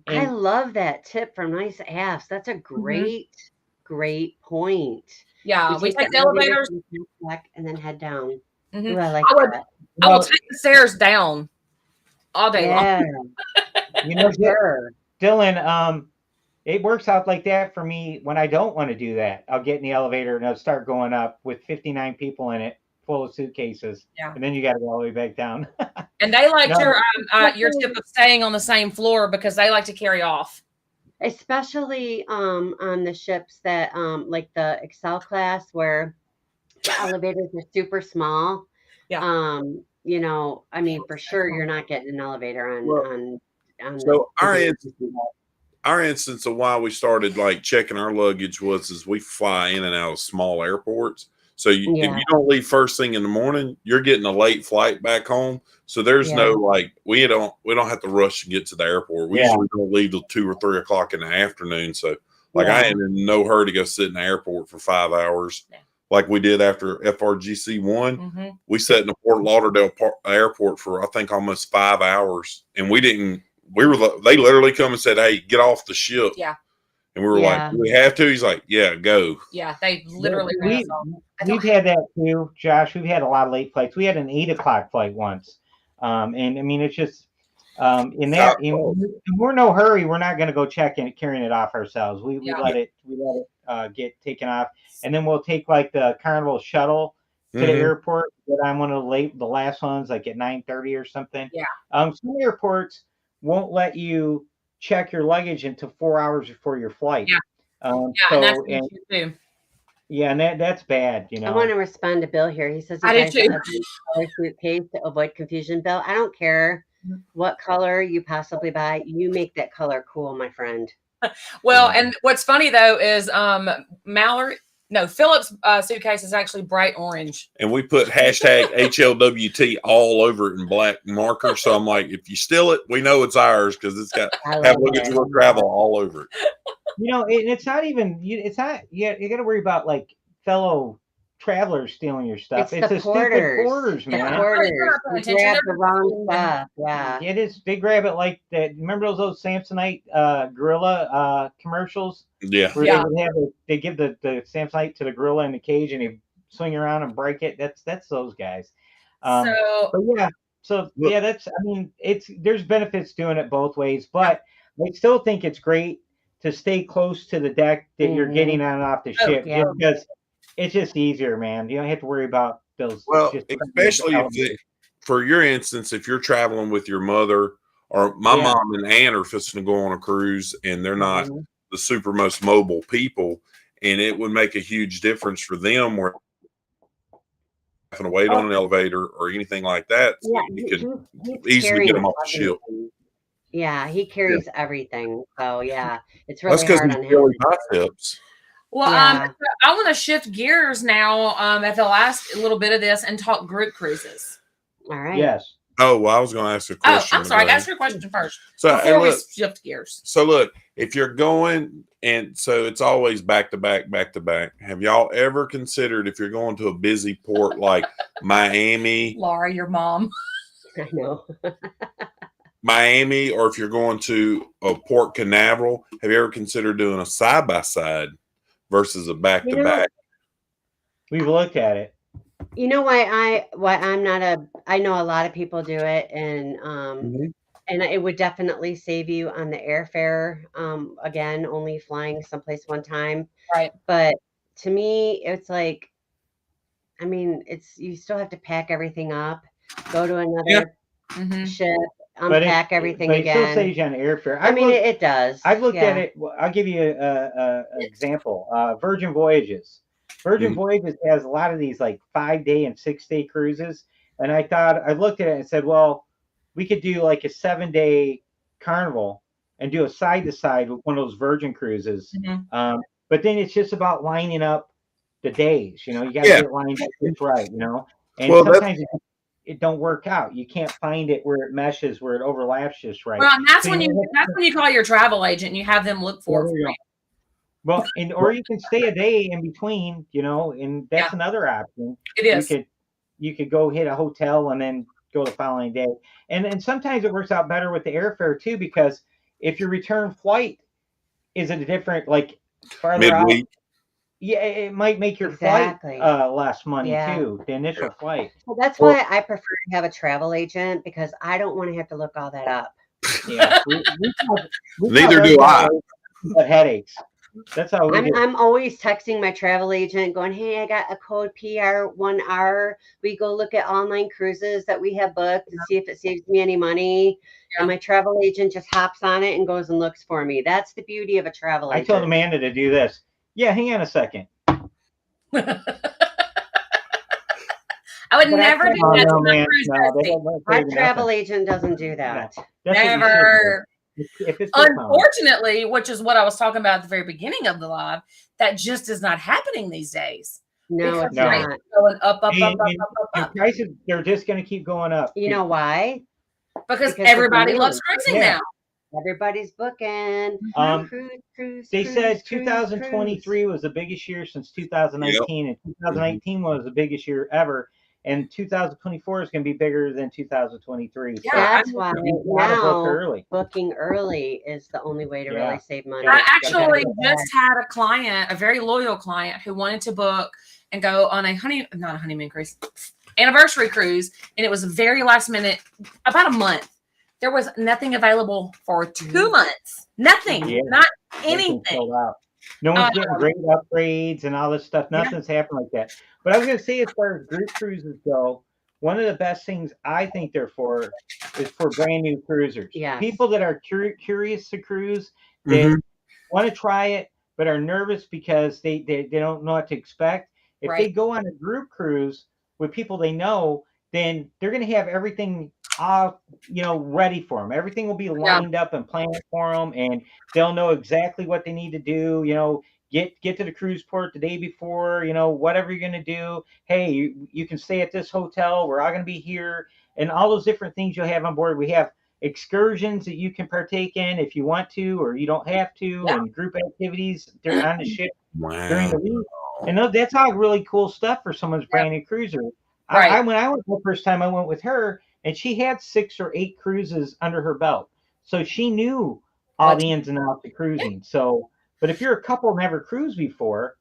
I love that tip from Nice Ass. That's a great point. Yeah, we take the elevators and then head down. Mm-hmm. Ooh, I like that. I will take the stairs down all day long. Dylan, it works out like that for me when I don't want to do that. I'll get in the elevator and I'll start going up with 59 people in it, full of suitcases. Yeah. And then you got to go all the way back down. And they like your tip of staying on the same floor because they like to carry off. Especially on the ships that like the Excel class where the elevators are super small. Yeah. I mean, for sure you're not getting an elevator on so our instance of why we started like checking our luggage was we fly in and out of small airports. So if you don't leave first thing in the morning, you're getting a late flight back home. So there's no like we don't have to rush to get to the airport. We usually don't leave till 2 or 3 o'clock in the afternoon. So like I am in no hurry to go sit in the airport for 5 hours. Yeah. Like we did after FRGC 1. Mm-hmm. We sat in the Fort Lauderdale airport for I think almost 5 hours, and they literally come and said, "Hey, get off the ship." Yeah. And we were like, "Do we have to?" He's like, "Yeah, go." Yeah, they literally we've had that too, Josh. We've had a lot of late flights. We had an 8 o'clock flight once. And I mean, it's just we're no hurry. We're not going to go check and carrying it off ourselves. We let it get taken off, and then we'll take like the Carnival shuttle to the airport. But I'm one of the last ones, like at 9:30 or something. Yeah. Some airports won't let you check your luggage until 4 hours before your flight. Yeah. And that's too. Yeah, and that's bad. I want to respond to Bill here. He says, "I do too." Color suitcase to avoid confusion. Bill, I don't care what color you possibly buy. You make that color cool, my friend. Well, and what's funny though is Mallory No, Philip's suitcase is actually bright orange. And we put hashtag HLWT all over it in black marker. So I'm like, if you steal it, we know it's ours because it's got have Luggage World Travel all over it. You know, it's not even. It's not. You got to worry about like fellow travelers stealing your stuff. It's the stupid porters, man. The porters. They grab the wrong stuff. Yeah. It is. They grab it like that. Remember those Samsonite gorilla commercials? Yeah. Where they give the Samsonite to the gorilla in the cage and they swing around and break it. That's those guys. But yeah. So yeah, that's. I mean, there's benefits doing it both ways, but I still think it's great to stay close to the deck that you're getting on and off the ship, just because it's just easier, man. You don't have to worry about those. Well, especially for your instance, if you're traveling with your mother or my mom and aunt are fixing to go on a cruise and they're not the super most mobile people, and it would make a huge difference for them where having to wait on an elevator or anything like that. So you could easily get them off the ship. Yeah, he carries everything. So yeah, it's really hard on him. Biceps. Well, I want to shift gears now at the last little bit of this and talk group cruises. All right. Yes. Oh, well, I was going to ask a question. Oh, I'm sorry. Ask your question first. So before we shift gears. So look, if you're going, and so it's always back to back, back to back. Have y'all ever considered if you're going to a busy port like Miami? Laura, your mom. I know. Miami, or if you're going to a Port Canaveral, have you ever considered doing a side-by-side versus a back-to-back? We've looked at it. You know why I'm not I know a lot of people do it, and and it would definitely save you on the airfare. Again, only flying someplace one time. Right. But to me, it's like, I mean, you still have to pack everything up, go to another ship, unpack everything again. It still saves you on airfare. It does. I've looked at it. I'll give you an example. Virgin Voyages. Virgin Voyages has a lot of these like 5-day and 6-day cruises. And I looked at it and said, well, we could do like a 7-day Carnival and do a side-to-side with one of those Virgin cruises. But then it's just about lining up the days. You know, you got to get lined up just right, you know. And sometimes it don't work out. You can't find it where it meshes, where it overlaps just right. Well, and that's when you call your travel agent and you have them look for it. Well, or you can stay a day in between, you know, and that's another option. It is. You could go hit a hotel and then go the following day. And sometimes it works out better with the airfare too, because if your return flight is a different, like farther out, it might make your flight less money too, the initial flight. Well, that's why I prefer to have a travel agent, because I don't want to have to look all that up. Yeah, neither do I. Headaches. That's how I'm always texting my travel agent going, hey, I got a code PR1R. We go look at online cruises that we have booked to see if it saves me any money. And my travel agent just hops on it and goes and looks for me. That's the beauty of a travel agent. I told Amanda to do this. Yeah, hang on a second. I would never do that to my cruise. Our travel agent doesn't do that. Never. Unfortunately, which is what I was talking about at the very beginning of the live, that just is not happening these days. No, it's not. Going up. Prices, they're just going to keep going up. You know why? Because everybody loves cruising now. Everybody's booking. Cruise, they said 2023 was the biggest year since 2019, and 2019 was the biggest year ever. And 2024 is going to be bigger than 2023. Yeah, that's why now booking early is the only way to really save money. I actually just had a client, a very loyal client, who wanted to book and go on not a honeymoon cruise, anniversary cruise. And it was very last minute, about a month. There was nothing available for 2 months. Nothing, not anything. No one's getting great upgrades and all this stuff. Nothing's happened like that. But I was going to say, as far as group cruises go, one of the best things I think they're for is for brand new cruisers. Yes. People that are curious to cruise, they want to try it, but are nervous because they don't know what to expect. If they go on a group cruise with people they know, then they're going to have everything ready for them. Everything will be lined up and planned for them, and they'll know exactly what they need to do. get to the cruise port the day before, whatever you're going to do. Hey, you can stay at this hotel. We're all going to be here, and all those different things you'll have on board. We have excursions that you can partake in if you want to, or you don't have to, and group activities on the ship during the week. And that's all really cool stuff for someone's brand new cruiser. Right. When I went the first time, I went with her, and she had 6 or 8 cruises under her belt, so she knew all the ins and outs of cruising. So, but if you're a couple never cruised before,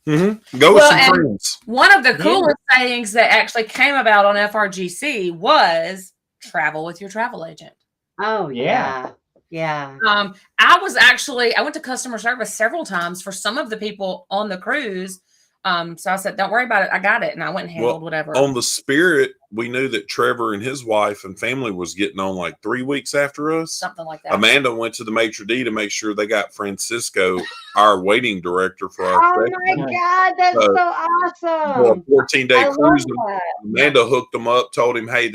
go with some friends. One of the coolest sayings that actually came about on FRGC was travel with your travel agent. Oh yeah. Yeah. I went to customer service several times for some of the people on the cruise. So I said, don't worry about it. I got it. And I went and handled whatever. On the Spirit, we knew that Trevor and his wife and family was getting on like 3 weeks after us. Something like that. Amanda went to the maitre d' to make sure they got Francisco, our waiting director for our Oh my God, that's so awesome. For a 14-day cruise. Amanda hooked them up, told him, hey,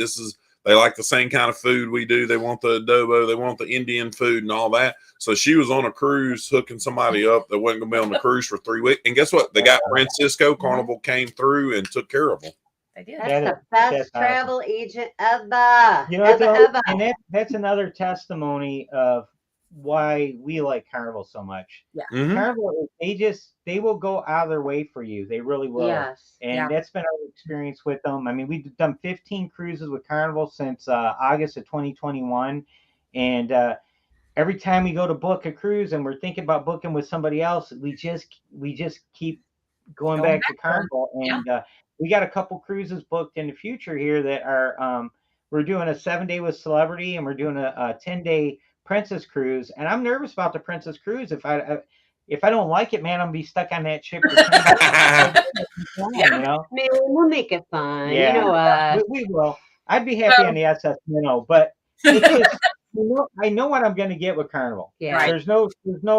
they like the same kind of food we do. They want the adobo. They want the Indian food and all that. So she was on a cruise hooking somebody up that wasn't going to be on the cruise for 3 weeks. And guess what? They got Francisco. Carnival came through and took care of them. They did. That's the best travel agent ever. And that's another testimony of why we like Carnival so much. Yeah. Carnival, they will go out of their way for you. They really will. Yes. And that's been our experience with them. I mean, we've done 15 cruises with Carnival since August of 2021. And every time we go to book a cruise and we're thinking about booking with somebody else, we just keep going back to Carnival. And we got a couple cruises booked in the future here that are we're doing a 7-day with Celebrity, and we're doing a 10-day Princess cruise. And I'm nervous about the Princess cruise. If I don't like it, man, I'm gonna be stuck on that ship for 10 days. Man, we'll make it fun. Yeah. You know what? We will. I'd be happy on the SS Minnow, but it's just, I know what I'm gonna get with Carnival. Yeah. There's no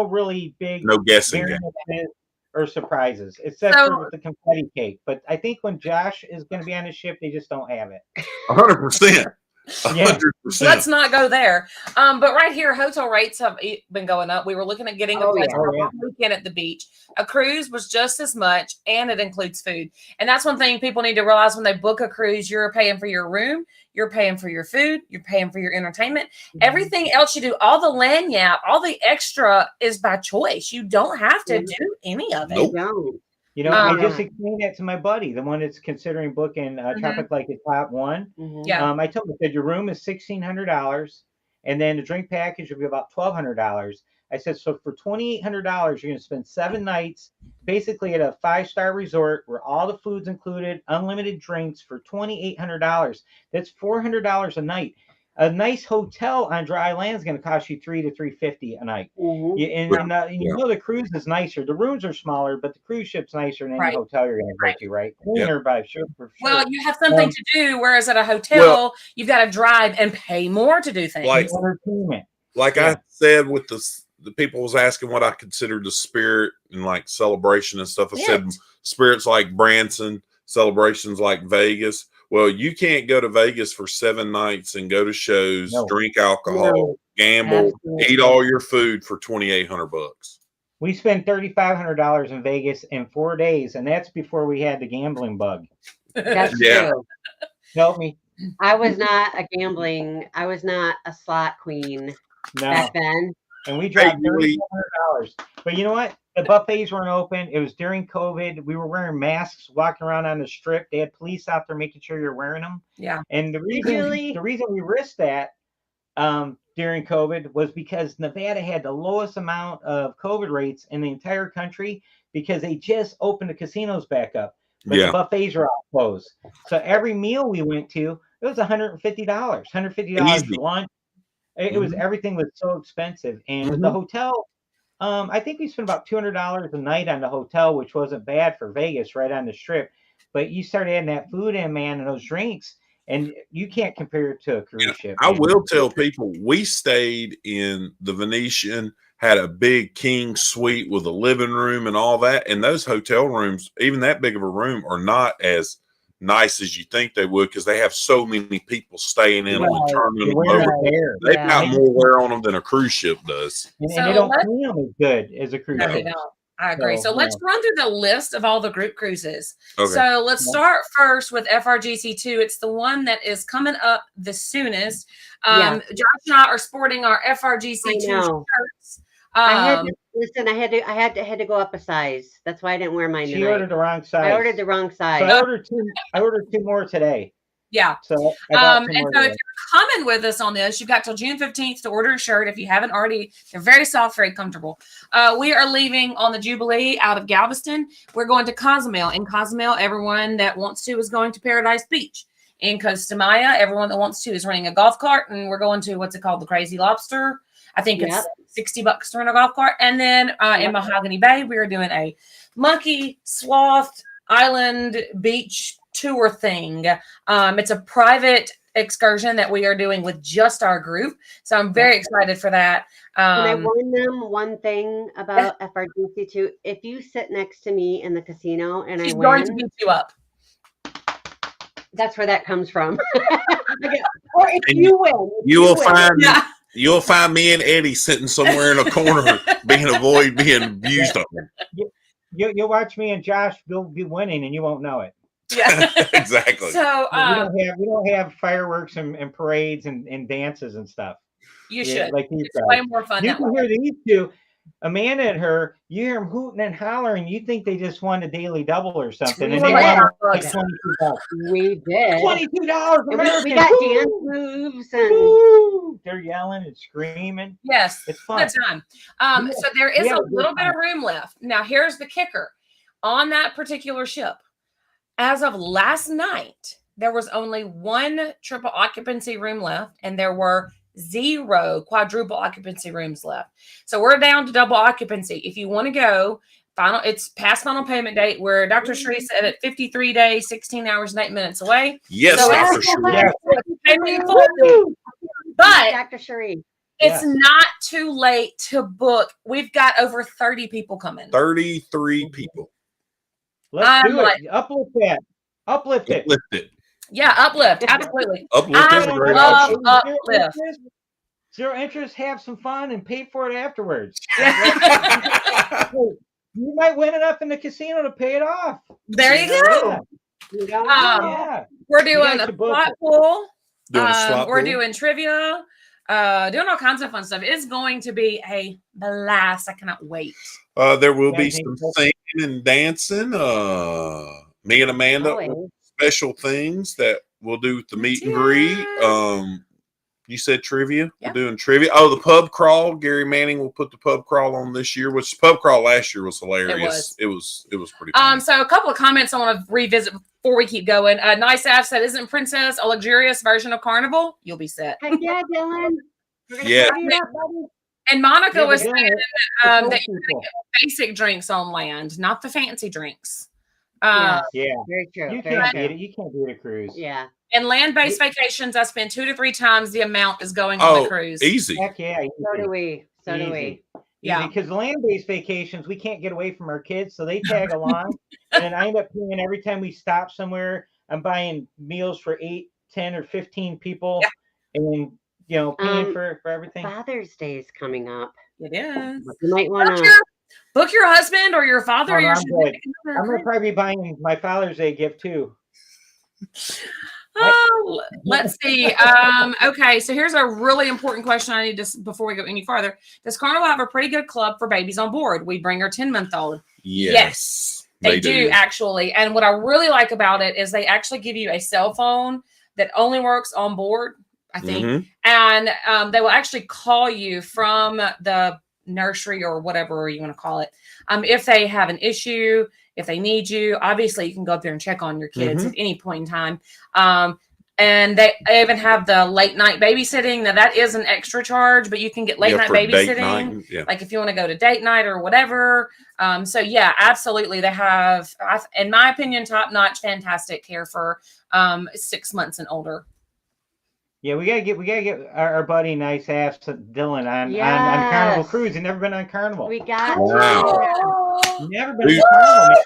really big guessing game or surprises, except for the confetti cake. But I think when Josh is going to be on the ship, they just don't have it. 100%. 100%. Let's not go there. But right here, hotel rates have been going up. We were looking at getting a place for a weekend at the beach. A cruise was just as much, and it includes food. And that's one thing people need to realize when they book a cruise. You're paying for your room, you're paying for your food, you're paying for your entertainment. Everything else you do, all the lanyard, all the extra is by choice. You don't have to do any of it. Nope. I just explained that to my buddy, the one that's considering booking Tropic Like a Top 1. I told him, I said, your room is $1,600, and then the drink package will be about $1,200. I said, so for $2,800, you're going to spend 7 nights, basically at a 5-star resort where all the food's included, unlimited drinks for $2,800. That's $400 a night. A nice hotel on dry land is going to cost you $300 to $350 a night. The cruise is nicer. The rooms are smaller, but the cruise ship's nicer than any hotel you're going to go to, right? Cleaner by sure. Well, you have something to do, whereas at a hotel, you've got to drive and pay more to do things. Like I said, with the people was asking what I considered the Spirit and like celebration and stuff. I said Spirit's like Branson, celebrations like Vegas. Well, you can't go to Vegas for 7 nights and go to shows, drink alcohol, gamble, eat all your food for $2,800. We spent $3,500 in Vegas in 4 days, and that's before we had the gambling bug. That's true. Help me. I was not a slot queen back then. And we dropped $3,500. But you know what? The buffets weren't open. It was during COVID. We were wearing masks, walking around on the strip. They had police out there making sure you're wearing them. Yeah. And the reason we risked that during COVID was because Nevada had the lowest amount of COVID rates in the entire country because they just opened the casinos back up. But the buffets were all closed. So every meal we went to, it was $150. $150 for lunch. It was, everything was so expensive. And the hotel, I think we spent about $200 a night on the hotel, which wasn't bad for Vegas, right on the strip. But you start adding that food in, man, and those drinks, and you can't compare it to a cruise ship. I will tell people, we stayed in the Venetian, had a big king suite with a living room and all that. And those hotel rooms, even that big of a room, are not as nice as you think they would because they have so many people staying in them and turning them over. They've got more wear on them than a cruise ship does. And they don't clean them as good as a cruise ship. I agree. So let's run through the list of all the group cruises. Okay. So let's start first with FRGC2. It's the one that is coming up the soonest. Josh and I are sporting our FRGC2 shirts. I had to go up a size. That's why I didn't wear mine. She ordered the wrong size. I ordered the wrong size. So I ordered two more today. Yeah. So and so if you're coming with us on this, you've got till June 15th to order a shirt. If you haven't already, they're very soft, very comfortable. We are leaving on the Jubilee out of Galveston. We're going to Cozumel. In Cozumel, everyone that wants to is going to Paradise Beach. In Costa Maya, everyone that wants to is renting a golf cart, and we're going to what's it called, the Crazy Lobster. I think it's $60 to rent a golf cart. And then in Mahogany Bay, we are doing a monkey sloth island beach tour thing. It's a private excursion that we are doing with just our group. So I'm very excited for that. Can I warn them one thing about FRGC2? If you sit next to me in the casino and she's I win, going to beat you up. That's where that comes from. Or if you win, you'll find me and Eddie sitting somewhere in a corner being abused. You'll watch me and Josh. We'll be winning, and you won't know it. Yeah, exactly. So we don't have fireworks and parades and dances and stuff. You should. Like these it's way more fun. You can hear these two, Amanda and her. You hear them hooting and hollering. You think they just won a daily double or something, and they won like $22. We did $22. We got dance moves and they're yelling and screaming. Yes, it's fun. Good time. So there is a little bit of room left. Now here's the kicker on that particular ship. As of last night, there was only one triple occupancy room left, and there were 0 quadruple occupancy rooms left. So we're down to double occupancy. If you want to go, it's past final payment date where Dr. Sheree said at 53 days, 16 hours, and 8 minutes away. Yes, so Dr. Sheree. But Dr. Sheree. It's not too late to book. We've got over 30 people coming. 33 people. Let's do it. Uplift it. Yeah, uplift. Absolutely. Uplift is a great option. Uplift. Zero interest, have some fun, and pay for it afterwards. You might win enough in the casino to pay it off. There you go. We're doing a slot pool. We're doing trivia. Doing all kinds of fun stuff. It's going to be a blast. I cannot wait. There will be some singing and dancing. Me and Amanda, special things that we'll do with the meet and greet. You said trivia. Yep. We're doing trivia. Oh, the pub crawl. Gary Manning will put the pub crawl on this year, which the pub crawl last year was hilarious. It was pretty fun. So a couple of comments I want to revisit before we keep going. Nice Af said, "Isn't Princess a luxurious version of Carnival? You'll be set." Heck yeah, Dylan. Yeah. And Monica was saying that you get basic drinks on land, not the fancy drinks. Very true. You can't beat it. You can't beat a cruise. Yeah. And land-based vacations, I spend 2 to 3 times the amount is going on the cruise. Easy. Heck yeah. So do we. Yeah. Because land-based vacations, we can't get away from our kids, so they tag along. And I end up paying every time we stop somewhere. I'm buying meals for 8, 10, or 15 people, and paying for everything. Father's Day is coming up. It is. You might want to book your husband or your father. I'm going to probably be buying my Father's Day gift too. Oh, let's see. Okay, so here's a really important question I need to before we go any farther. Does Carnival have a pretty good club for babies on board? We bring our 10-month-old. Yes, they do actually. And what I really like about it is they actually give you a cell phone that only works on board, I think, and they will actually call you from the nursery or whatever you want to call it. If they have an issue, if they need you, obviously you can go up there and check on your kids at any point in time. And they even have the late night babysitting. Now that is an extra charge, but you can get late night babysitting. Like if you want to go to date night or whatever. So yeah, absolutely. They have, in my opinion, top notch, fantastic care for 6 months and older. Yeah, we gotta get our buddy Nice Ass Dylan on Carnival Cruise. He's never been on Carnival. We got never been on Carnival.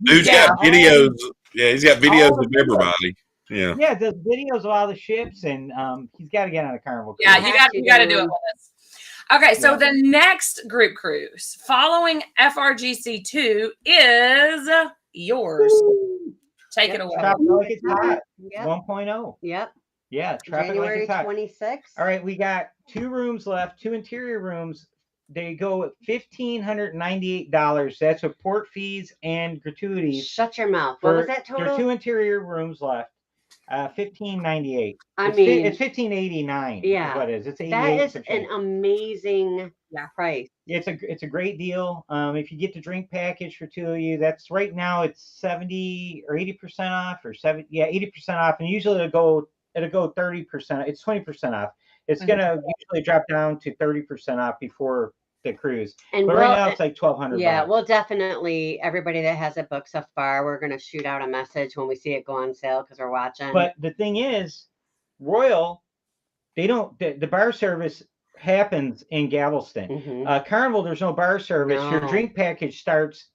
Dude's got videos. Yeah, he's got videos of everybody. Yeah. Yeah, does videos of all the ships, and he's got to get on a Carnival Cruise. Yeah, you got to do it with us. Okay, so the next group cruise following FRGC2 is yours. Take it away. Tropical Like It's Hot Yep. 1.0. Yep. Yeah, Tropical Like January It's Hot. 26th. All right, we got 2 rooms left, 2 interior rooms. They go at $1,598. That's with port fees and gratuities. Shut your mouth. What was that There are total? 2 interior rooms left. $1,598. I mean, it's $1,589. Yeah. Is what it is. It's 88. That is some an change. amazing price. It's a great deal. If you get the drink package for 2 of you, that's right now it's 70 or 80% off, or 80% off, and usually it'll go 30%. It's 20% off. It's gonna usually drop down to 30% off before the cruise. And but right now it's like $1,200. Yeah, we'll definitely, everybody that has it booked so far, we're gonna shoot out a message when we see it go on sale because we're watching. But the thing is, Royal, they don't. The bar service happens in Galveston. Carnival, there's no bar service. Your drink package starts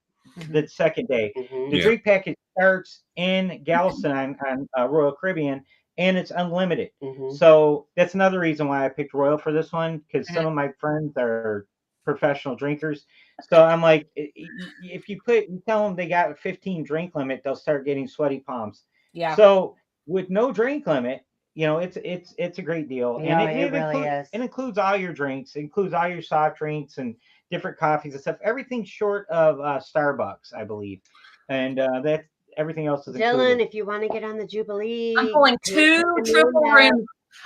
the second day. The drink package starts in Galveston on Royal Caribbean, and it's unlimited. So that's another reason why I picked Royal for this one, because some of my friends are professional drinkers. So I'm like, if you tell them they got a 15 drink limit, they'll start getting sweaty palms. Yeah. So with no drink limit, it's a great deal. Yeah, And it really is. It includes all your drinks, includes all your soft drinks and different coffees and stuff. Everything short of Starbucks, I believe. And that's everything else is included. Dylan, if you want to get on the Jubilee, I'm pulling 2 triple rooms.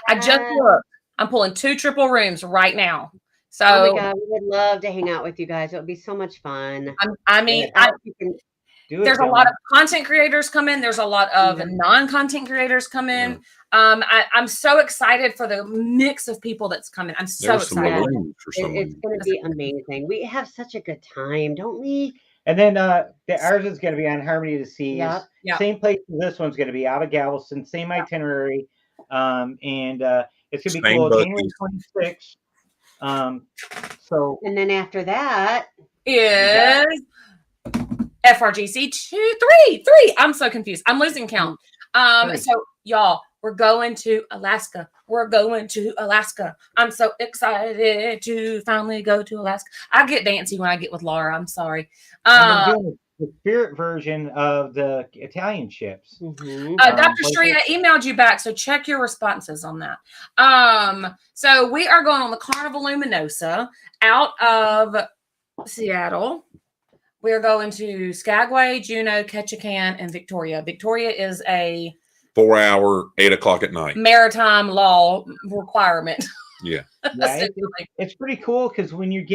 I just looked. I'm pulling 2 triple rooms right now. So, oh my God, we would love to hang out with you guys. It would be so much fun. There's a lot of content creators come in. There's a lot of non-content creators come in. I'm so excited for the mix of people that's coming. I'm so excited. It's going to be amazing. We have such a good time, don't we? And then ours is going to be on Harmony of the Seas. Yep. Same place this one's going to be, out of Galveston. Same itinerary. And it's going to be cool. January 26th. And then after that is FRGC 3. I'm so confused. I'm losing count. So y'all, we're going to Alaska. I'm so excited to finally go to Alaska. I get dancy when I get with Laura. I'm sorry. The spirit version of the Italian ships. Dr. Shree, I emailed you back, so check your responses on that. So we are going on the Carnival Luminosa out of Seattle. We're going to Skagway, Juneau, Ketchikan, and Victoria. Victoria is a 4-hour, 8 o'clock at night maritime law requirement. Yeah. It's pretty cool because when you're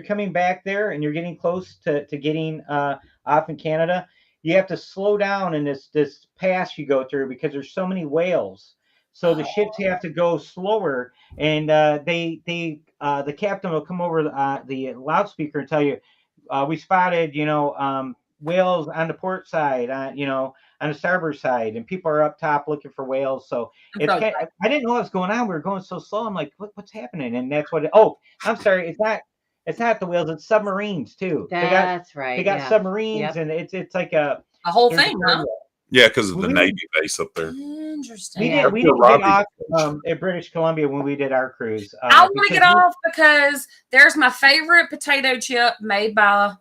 coming back there and you're getting close to getting off in Canada, you have to slow down in this pass you go through because there's so many whales. So the ships have to go slower, and the captain will come over the loudspeaker and tell you, we spotted whales on the port side, on the starboard side, and people are up top looking for whales. So I didn't know what was going on. We were going so slow. I'm like, what's happening? And that's what. I'm sorry. It's not the whales. It's submarines too. That's right. They got submarines, and it's like a whole thing, huh? Yeah, because of the Navy base up there. Interesting. We didn't get off at British Columbia when we did our cruise. I want to get off because there's my favorite potato chip made by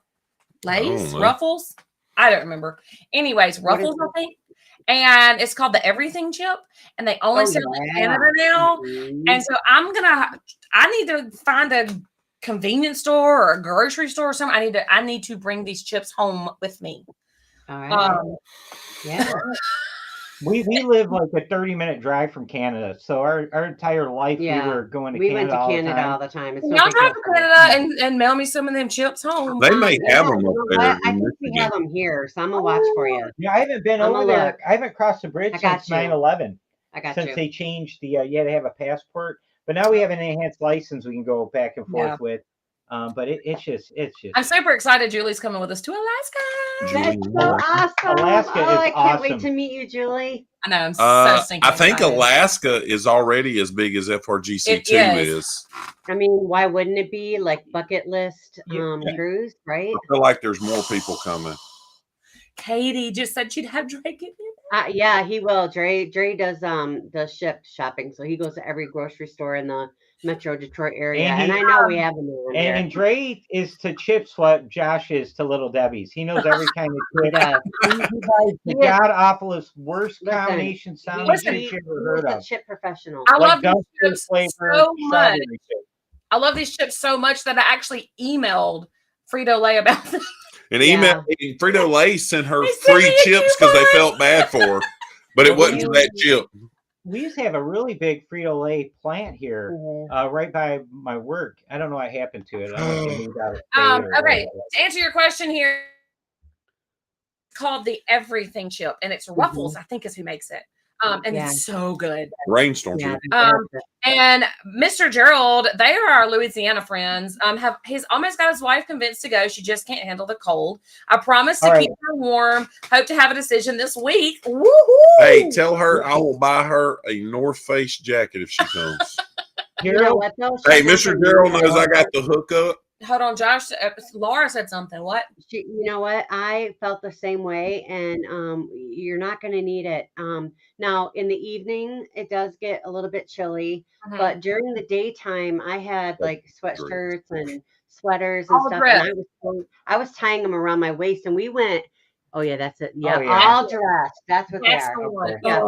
Lay's, Ruffles. I don't remember. Anyways, Ruffles, I think. And it's called the Everything Chip. And they only sell it in Canada now. And so I need to find a convenience store or a grocery store or something. I need to bring these chips home with me. All right. Yeah. We live like a 30-minute drive from Canada, so our entire life we were going to Canada. We went to Canada all the time. Y'all drive to Canada and mail me some of them chips home. They may have them up there. I think we have them here, so I'm gonna watch for you. Yeah, I haven't been over there. I haven't crossed the bridge since 9/11. Since they changed you had to have a passport, but now we have an enhanced license we can go back and forth with. But it's just. I'm super excited. Julie's coming with us to Alaska. That's so awesome! Alaska is I can't awesome. wait to meet you, Julie. I know. I'm so stinking I think excited. Alaska is already as big as FRGC2 is. I mean, why wouldn't it be like bucket list cruise, right? I feel like there's more people coming. Katie just said she'd have Drake in it. Yeah, he will. Dre does the ship shopping, so he goes to every grocery store in the Metro Detroit area, And and I know we have them around here. And Dre is to Chips what Josh is to Little Debbie's. He knows every kind of chip. He buys the god awfulest worst combination sounding chips you ever heard of. Chip professional. I Like love these dumpster chips flavor so much. strawberry chip. I love these chips so much that I actually emailed Frito-Lay about them. And Frito-Lay sent her They sent free me a chips because they coupon. felt bad for her. But it wasn't for that chip. We used to have a really big Frito-Lay plant here, right by my work. I don't know what happened to it. I don't know if they moved out of state or Okay, whatever. to answer your question here, it's called the Everything Chip, and it's Ruffles, I think is who makes it. And it's so good. Rainstorm chip. And Mr. Gerald, they are our Louisiana friends. He's almost got his wife convinced to go. She just can't handle the cold. I promise to keep her warm. Hope to have a decision this week. Woohoo! Hey, tell her I will buy her a North Face jacket if she comes. You know what, though? Hey, Mr. Gerald knows I got the hookup. Hold on, Josh. Laura said something. What? You know what? I felt the same way, and you're not going to need it. Now, in the evening, it does get a little bit chilly, but during the daytime, I had like sweatshirts and sweaters and stuff, and I was tying them around my waist, and we went. Oh yeah, that's it. Yeah, all dressed. That's what they are. Yeah.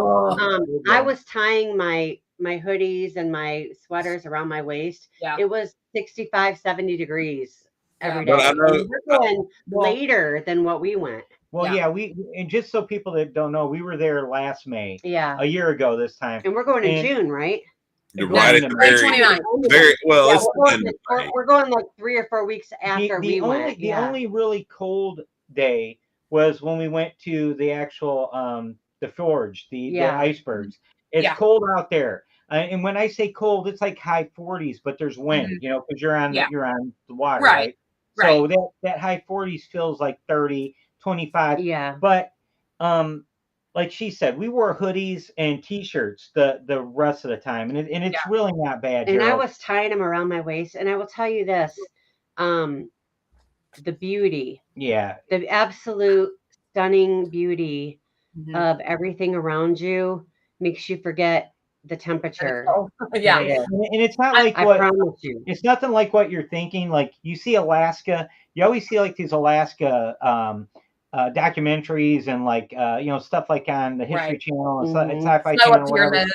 I was tying my hoodies and my sweaters around my waist. Yeah. It was 65, 70 degrees every day. But I know, we're going later than what we went. Well, and just so people that don't know, we were there last May. Yeah. A year ago this time. And we're going in June, right? You're right at the very well. We're going like 3 or 4 weeks after we went. The only really cold day was when we went to the actual the forge, the icebergs. It's cold out there. And when I say cold, it's like high 40s, but there's wind, you know, because you're on the water, right? So that high 40s feels like 30, 25. Yeah. But like she said, we wore hoodies and t-shirts the rest of the time, and it's really not bad. And I was tying them around my waist, and I will tell you this, the beauty, the absolute stunning beauty of everything around you makes you forget the temperature. And it's not like I promise you. It's nothing like what you're thinking. Like you see Alaska, you always see like these Alaska documentaries and like you know, stuff like on the History Channel and Sci-Fi Channel, whatever.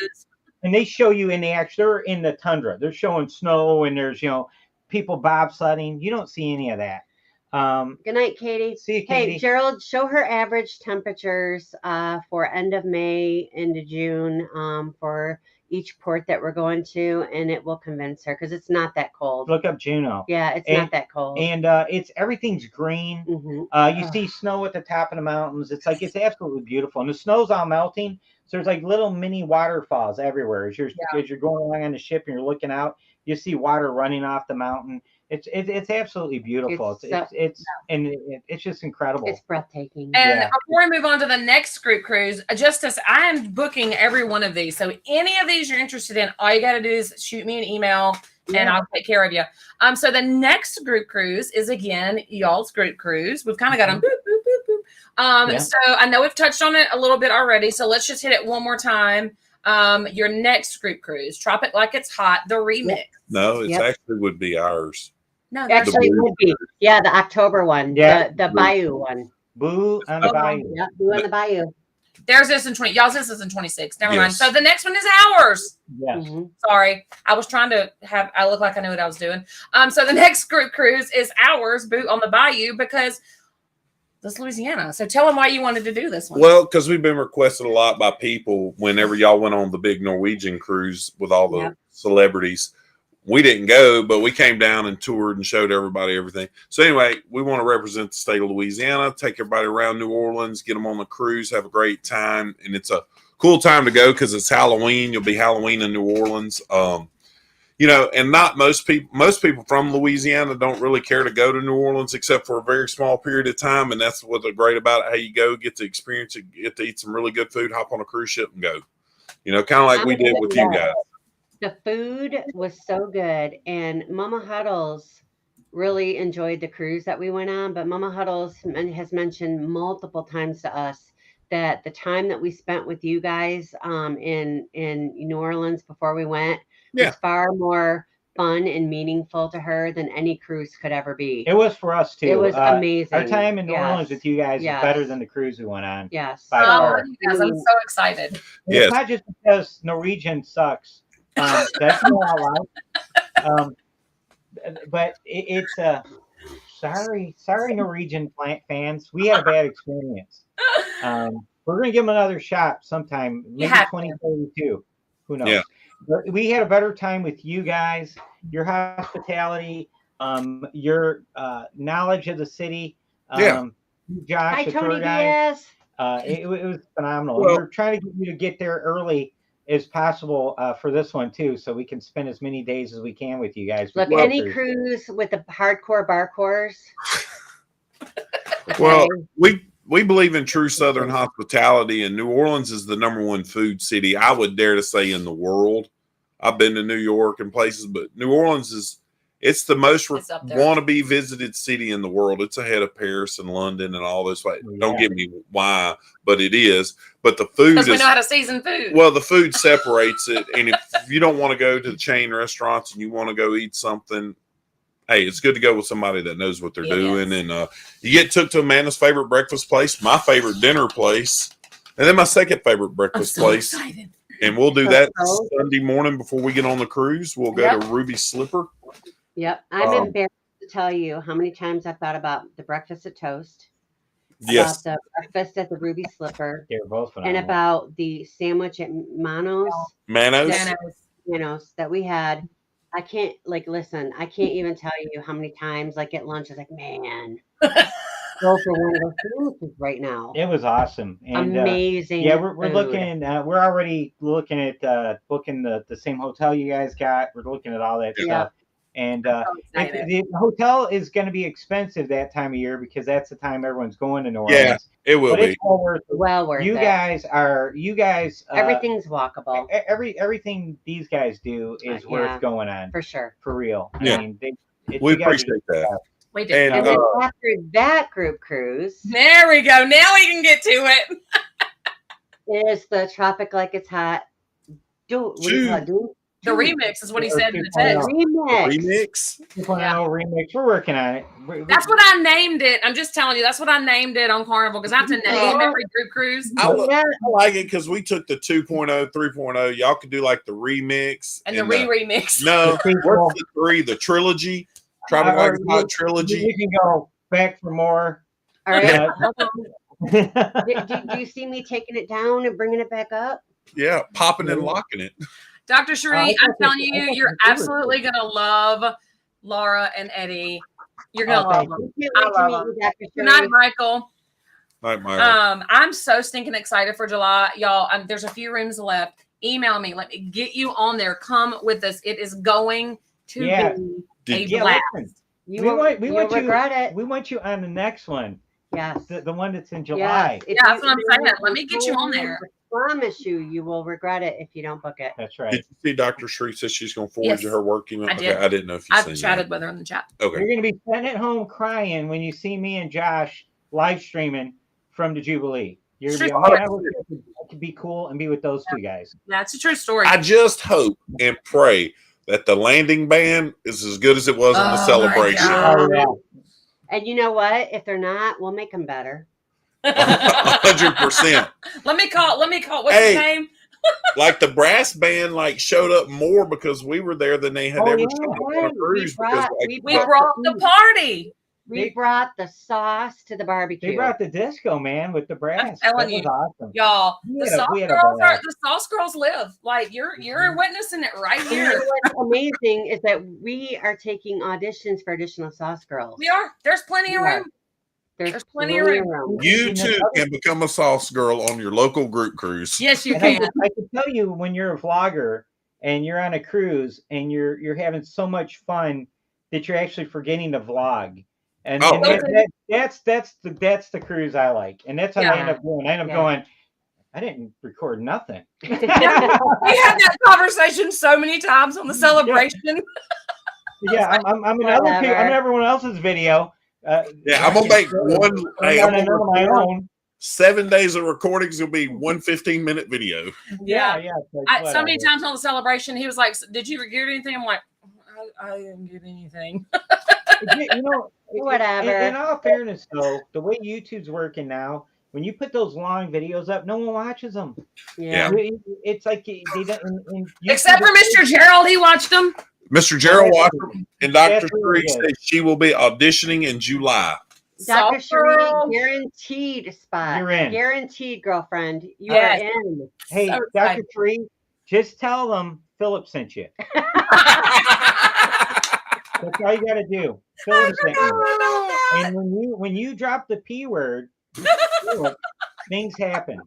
And they show you they're in the tundra. They're showing snow and there's, you know, people bobsledding. You don't see any of that. Good night, Katie. See you, Katie. Hey, Gerald, show her average temperatures for end of May into June for each port that we're going to, and it will convince her because it's not that cold. Look up Juneau. Yeah, it's not that cold. And everything's green. You see snow at the top of the mountains. It's absolutely beautiful. And the snow's all melting. So there's like little mini waterfalls everywhere. As you're going along on the ship and you're looking out, you see water running off the mountain. It's absolutely beautiful. It's just incredible. It's breathtaking. And before I move on to the next group cruise, just as I am booking every one of these, so any of these you're interested in, all you got to do is shoot me an email and I'll take care of you. So the next group cruise is again y'all's group cruise. We've kind of got them. So I know we've touched on it a little bit already. So let's just hit it one more time. Your next group cruise, Drop It Like It's Hot, the remix. No, it actually would be ours. No, actually it would be. Yeah, the October one. Yeah. The Bayou one. Boo on the Bayou. Yeah, Boo on the Bayou. There's this in 20. Y'all's this is in 26. Never mind. So the next one is ours. Yeah. Sorry. I was trying to I look like I knew what I was doing. So the next group cruise is ours, Boo on the Bayou, because this is Louisiana. So tell them why you wanted to do this one. Well, because we've been requested a lot by people whenever y'all went on the big Norwegian cruise with all the celebrities. We didn't go, but we came down and toured and showed everybody everything. So anyway, we want to represent the state of Louisiana, take everybody around New Orleans, get them on the cruise, have a great time. And it's a cool time to go because it's Halloween. You'll be Halloween in New Orleans. You know, and not most people from Louisiana don't really care to go to New Orleans except for a very small period of time. And that's what's great about it. How you go, get to experience it, get to eat some really good food, hop on a cruise ship and go. You know, kind of like we did with you guys. The food was so good, and Mama Huddles really enjoyed the cruise that we went on. But Mama Huddles has mentioned multiple times to us that the time that we spent with you guys in New Orleans before we went was far more fun and meaningful to her than any cruise could ever be. It was for us too. It was amazing. Our time in New Orleans with you guys is better than the cruise we went on. Yes. By far. Yes, I'm so excited. It's not just because Norwegian sucks. That's not allowed. But it's sorry Norwegian fans. We had a bad experience. We're gonna give them another shot sometime, maybe 2032. Who knows? Yeah. But we had a better time with you guys. Your hospitality, your knowledge of the city. Josh, hi, the Tony tour guide. It was phenomenal. Well, we're trying to get you to get there early as possible for this one too, so we can spend as many days as we can with you guys. Look, any cruise with the hardcore bar cores. Well, we believe in true Southern hospitality, and New Orleans is the #1 food city, I would dare to say, in the world. I've been to New York and places, but New Orleans it's the most wannabe visited city in the world. It's ahead of Paris and London and all this. Don't get me why, but it is. But the food because we know how to season food. Well, the food separates it, and if you don't want to go to the chain restaurants and you want to go eat something, hey, it's good to go with somebody that knows what they're doing. And you get took to Amanda's favorite breakfast place, my favorite dinner place, and then my second favorite breakfast place. Excited. And we'll do that Sunday morning before we get on the cruise. We'll go to Ruby Slipper. Yep. I'm embarrassed to tell you how many times I've thought about the breakfast at Toast. Yes. About the breakfast at the Ruby Slipper. They're both phenomenal. And about the sandwich at Manos that we had. I can't listen, I can't even tell you how many times at lunch I was like, man, go for one of those sandwiches right now. It was awesome. And, amazing. Yeah, we're looking, we're already looking at booking the same hotel you guys got. We're looking at all that stuff. And the hotel is going to be expensive that time of year because that's the time everyone's going to New Orleans. Yeah, it will be. Well worth it. You guys, everything's walkable. Everything these guys do is worth going on. For sure. For real. Yeah. I mean, we appreciate that. We did. And then after that group cruise. There we go. Now we can get to it. Is the Tropic Like It's Hot. The remix is what he said in the text. Remix. 2.0 remix. We're working on it. That's what I named it. I'm just telling you. That's what I named it on Carnival because I have to name every group cruise. I like it because we took the 2.0, 3.0. Y'all could do like the remix. And the remix. No, what's the 3? The trilogy. Tropic Like It's Hot trilogy. We can go back for more. All right. Do you see me taking it down and bringing it back up? Yeah, popping and locking it. Dr. Cherie, I'm telling you, you're absolutely going to love Laura and Eddie. You're going to love them. I love them. Good night, Michael. Night, Michael. I'm so stinking excited for July. Y'all, there's a few rooms left. Email me. Let me get you on there. Come with us. It is going to be a blast. We want regret it. We want you on the next one. Yes. The one that's in July. Yeah, that's what I'm saying. Let me get you on there. I promise you will regret it if you don't book it. That's right. Did you see Dr. Cherie says she's going to forward you her work email? I did. I didn't know if you I've chatted with her in the chat. Okay. You're going to be sitting at home crying when you see me and Josh live streaming from the Jubilee. You're going to be to be cool and be with those two guys. That's a true story. I just hope and pray that the landing band is as good as it was on the celebration. Oh, yeah. And you know what? If they're not, we'll make them better. 100%. Let me call. What's his name? Like the brass band, showed up more because we were there than they had ever shown up on a cruise. We brought the party. We brought the sauce to the barbecue. They brought the disco, man, with the brass. I'm telling you, awesome. Y'all. The sauce girls live. You're witnessing it right here. You know what's amazing is that we are taking auditions for additional sauce girls. We are. There's plenty of room. There's plenty of room. You too can become a sauce girl on your local group cruise. Yes, you can. I can tell you when you're a vlogger and you're on a cruise and you're having so much fun that you're actually forgetting to vlog. And that's the cruise I like. And that's how I end up doing. I end up going, I didn't record nothing. We had that conversation so many times on the celebration. Yeah, I'm in everyone else's video. I'm gonna make one. I'm my own. 7 days of recordings will be one 15-minute video. Yeah. So many times on the celebration, he was like, "Did you record anything?" I'm like, "I I didn't get anything. You know, Whatever. In all fairness, though, the way YouTube's working now, when you put those long videos up, no one watches them. Yeah. It's like they don't. Except for Mr. Gerald, he watched them. Mr. Gerald Walker and Dr. That's really Sheree good. says she will be auditioning in July. Dr. Soft Sheree, girl. guaranteed spot. You're in. Guaranteed, girlfriend. You Yes. are in. Hey, So Dr. excited. Sheree, just tell them Philip sent you. That's all you got to do. Philip sent you. And when you drop the P word, things happen.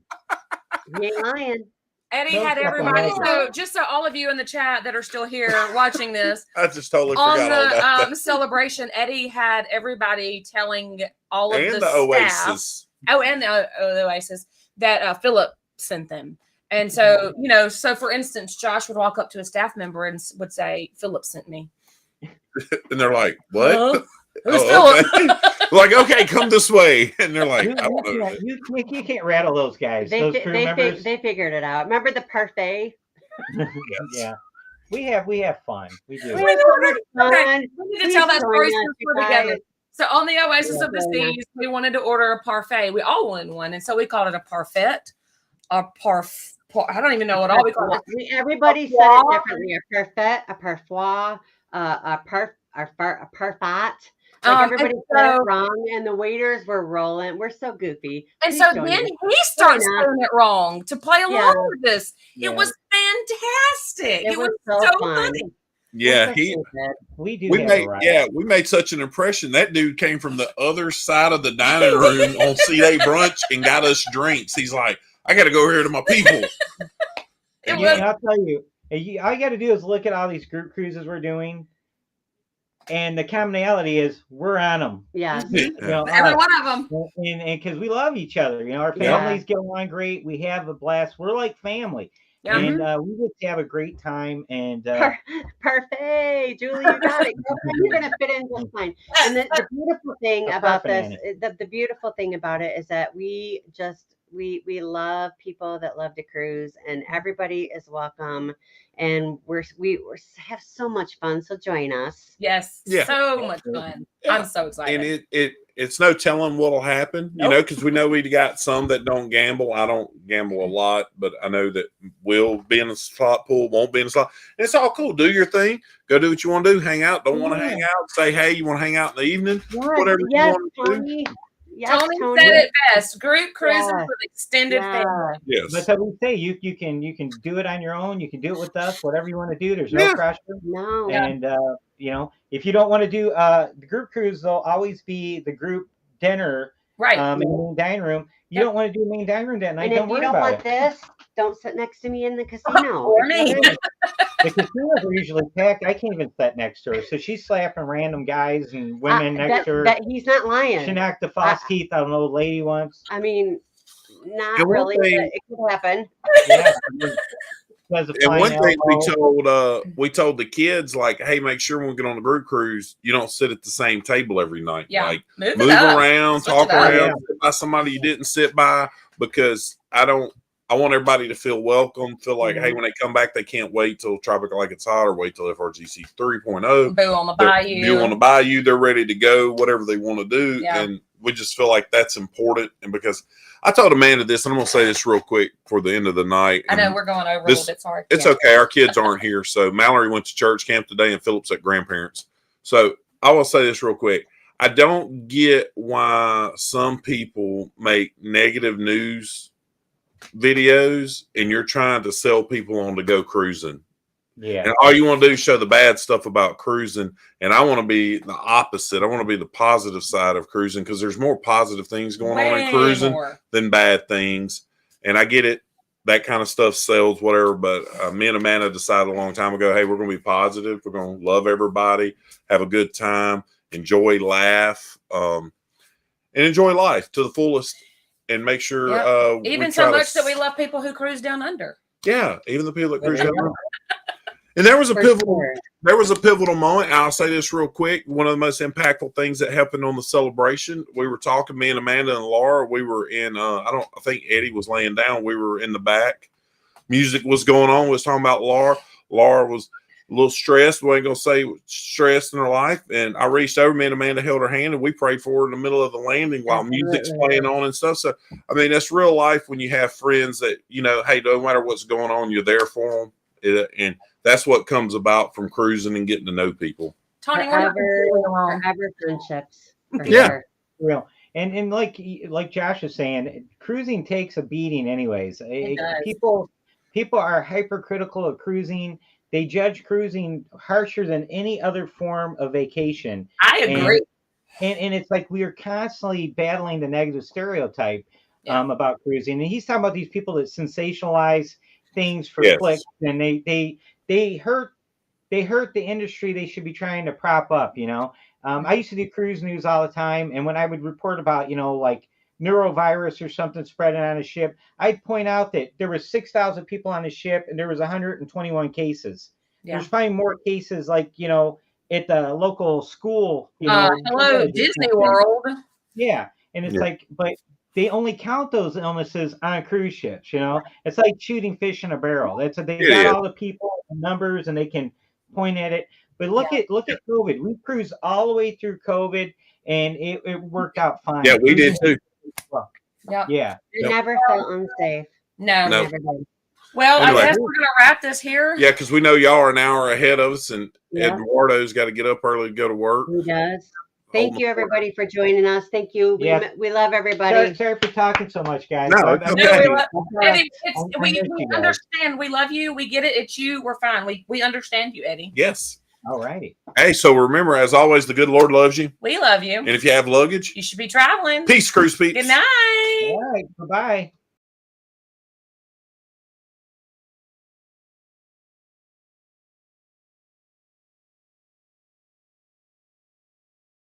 You ain't lying. Eddie No had stuff everybody. on So just so all of you in the chat that are still here watching this, I just totally on forgot all about the that. celebration, Eddie had everybody telling all of And the the staff, Oasis. and the Oasis, that Philip sent them. And so, so for instance, Josh would walk up to a staff member and would say, "Philip sent me." And they're like, what? Huh? Who's Oh, Philip? okay. Like, okay, come this way. And they're like, I want to. You can't rattle those guys. Those crew members. They figured it out. Remember the parfait? Yeah. We have fun. We do. We have so much fun. We need to tell that story since we're together. guys. So on the Oasis of the Yeah. Seas, we wanted to order a parfait. We all wanted one, and so we called it a parfait. I don't even know what all we called it. Everybody said it differently. A parfait, a parfois, a parfait. Like everybody said it wrong, and the waiters were rolling. We're so goofy. And so then he starts saying it wrong to play along with this. Yeah. It was fantastic. It was so fun. funny. Yeah, we made such an impression. That dude came from the other side of the dining room on C-Day brunch and got us drinks. He's like, I got to go here to my people. I'll tell you, all you got to do is look at all these group cruises we're doing, and the commonality is we're on them. Yeah, every one of them, and because we love each other. Our families get along great. We have a blast. We're like family. Yeah. And we just have a great time. And perfect, Julie, you got it. You're gonna fit in just fine. And the beautiful thing about this, the beautiful thing about it is that we love people that love to cruise, and everybody is welcome. And we have so much fun. So join us. Yes, so much fun. Yeah. I'm so excited. And it's no telling what'll happen, because we know we got some that don't gamble. I don't gamble a lot, but I know that will be in a slot pool, won't be in a slot. And it's all cool. Do your thing. Go do what you want to do. Hang out. Don't want to hang out. Say, hey, you want to hang out in the evening? Whatever you want to do. Yes, Tony said it best. Group cruising for the extended family. Yes. But so we say you can do it on your own. You can do it with us. Whatever you want to do. There's no pressure. No. And if you don't want to do the group cruise, there'll always be the group dinner. Right. In the main dining room. You don't want to do main dining room that night. And if you don't want this, don't sit next to me in the casino. Or me. The casinos are usually packed. I can't even sit next to her. So she's slapping random guys and women next to her. He's not lying. She knocked the false teeth out of an old lady once. I mean, not really, but it could happen. Yeah. And one thing we told the kids, like, hey, make sure when we get on the group cruise, you don't sit at the same table every night. Yeah. Like move around, talk around, sit by somebody you didn't sit by, because I want everybody to feel welcome, feel like, hey, when they come back, they can't wait till Tropical Like It's Hot or wait till FRGC 3.0. Boo on the bayou. Boo on the bayou. They're ready to go, whatever they want to do. Yeah. And we just feel like that's important. And because I told Amanda this, and I'm going to say this real quick for the end of the night. I know we're going over a little bit. Sorry. It's okay. Our kids aren't here. So Mallory went to church camp today and Philip's at grandparents. So I will say this real quick. I don't get why some people make negative news videos and you're trying to sell people on to go cruising. Yeah. And all you want to do is show the bad stuff about cruising. And I want to be the opposite. I want to be the positive side of cruising, because there's more positive things going on in cruising than bad things. And I get it. That kind of stuff sells, whatever. But me and Amanda decided a long time ago, hey, we're going to be positive. We're going to love everybody, have a good time, enjoy, laugh, and enjoy life to the fullest. And make sure even so much that we love people who cruise down under. Yeah, even the people that cruise down under. And there was a pivotal moment. I'll say this real quick. One of the most impactful things that happened on the celebration, we were talking, me and Amanda and Laura, we were in I think Eddie was laying down. We were in the back. Music was going on. We was talking about Laura. Laura was a little stressed. We ain't gonna say stressed in her life. And I reached over, me and Amanda held her hand, and we prayed for her in the middle of the landing while music's playing on and stuff. So, I mean, that's real life when you have friends that, you know, hey, no matter what's going on, you're there for them. And that's what comes about from cruising and getting to know people. Tony, forever friendships. Yeah. Sure. Real. And like Josh is saying, cruising takes a beating anyways. People are hypercritical of cruising. They judge cruising harsher than any other form of vacation. I agree. And it's like we are constantly battling the negative stereotype about cruising. And he's talking about these people that sensationalize things for clicks, and they hurt the industry they should be trying to prop up, you know. I used to do cruise news all the time, and when I would report about, you know, like neurovirus or something spreading on a ship, I'd point out that there were 6,000 people on the ship and there was 121 cases. There's probably more cases, like, you know, at the local school, you know. Hello, Disney World. Yeah, and it's like, but they only count those illnesses on cruise ships, you know. It's like shooting fish in a barrel. They got all the people and numbers, and they can point at it. But look at COVID. We cruised all the way through COVID, and it worked out fine. Yeah, we did too. Yeah. It never felt unsafe. No. Never did. Well, anyway, I guess we're gonna wrap this here. Yeah, because we know y'all are an hour ahead of us, and Eduardo's got to get up early to go to work. He does. Thank you, everybody, for joining us. Thank you. We love everybody. Sorry for talking so much, guys. No, we understand. We love you. We get it. It's you. We're fine. We understand you, Eddie. Yes. All righty. Hey, so remember, as always, the good Lord loves you. We love you. And if you have luggage, you should be traveling. Peace, cruise peeps. Good night. All right. Bye-bye.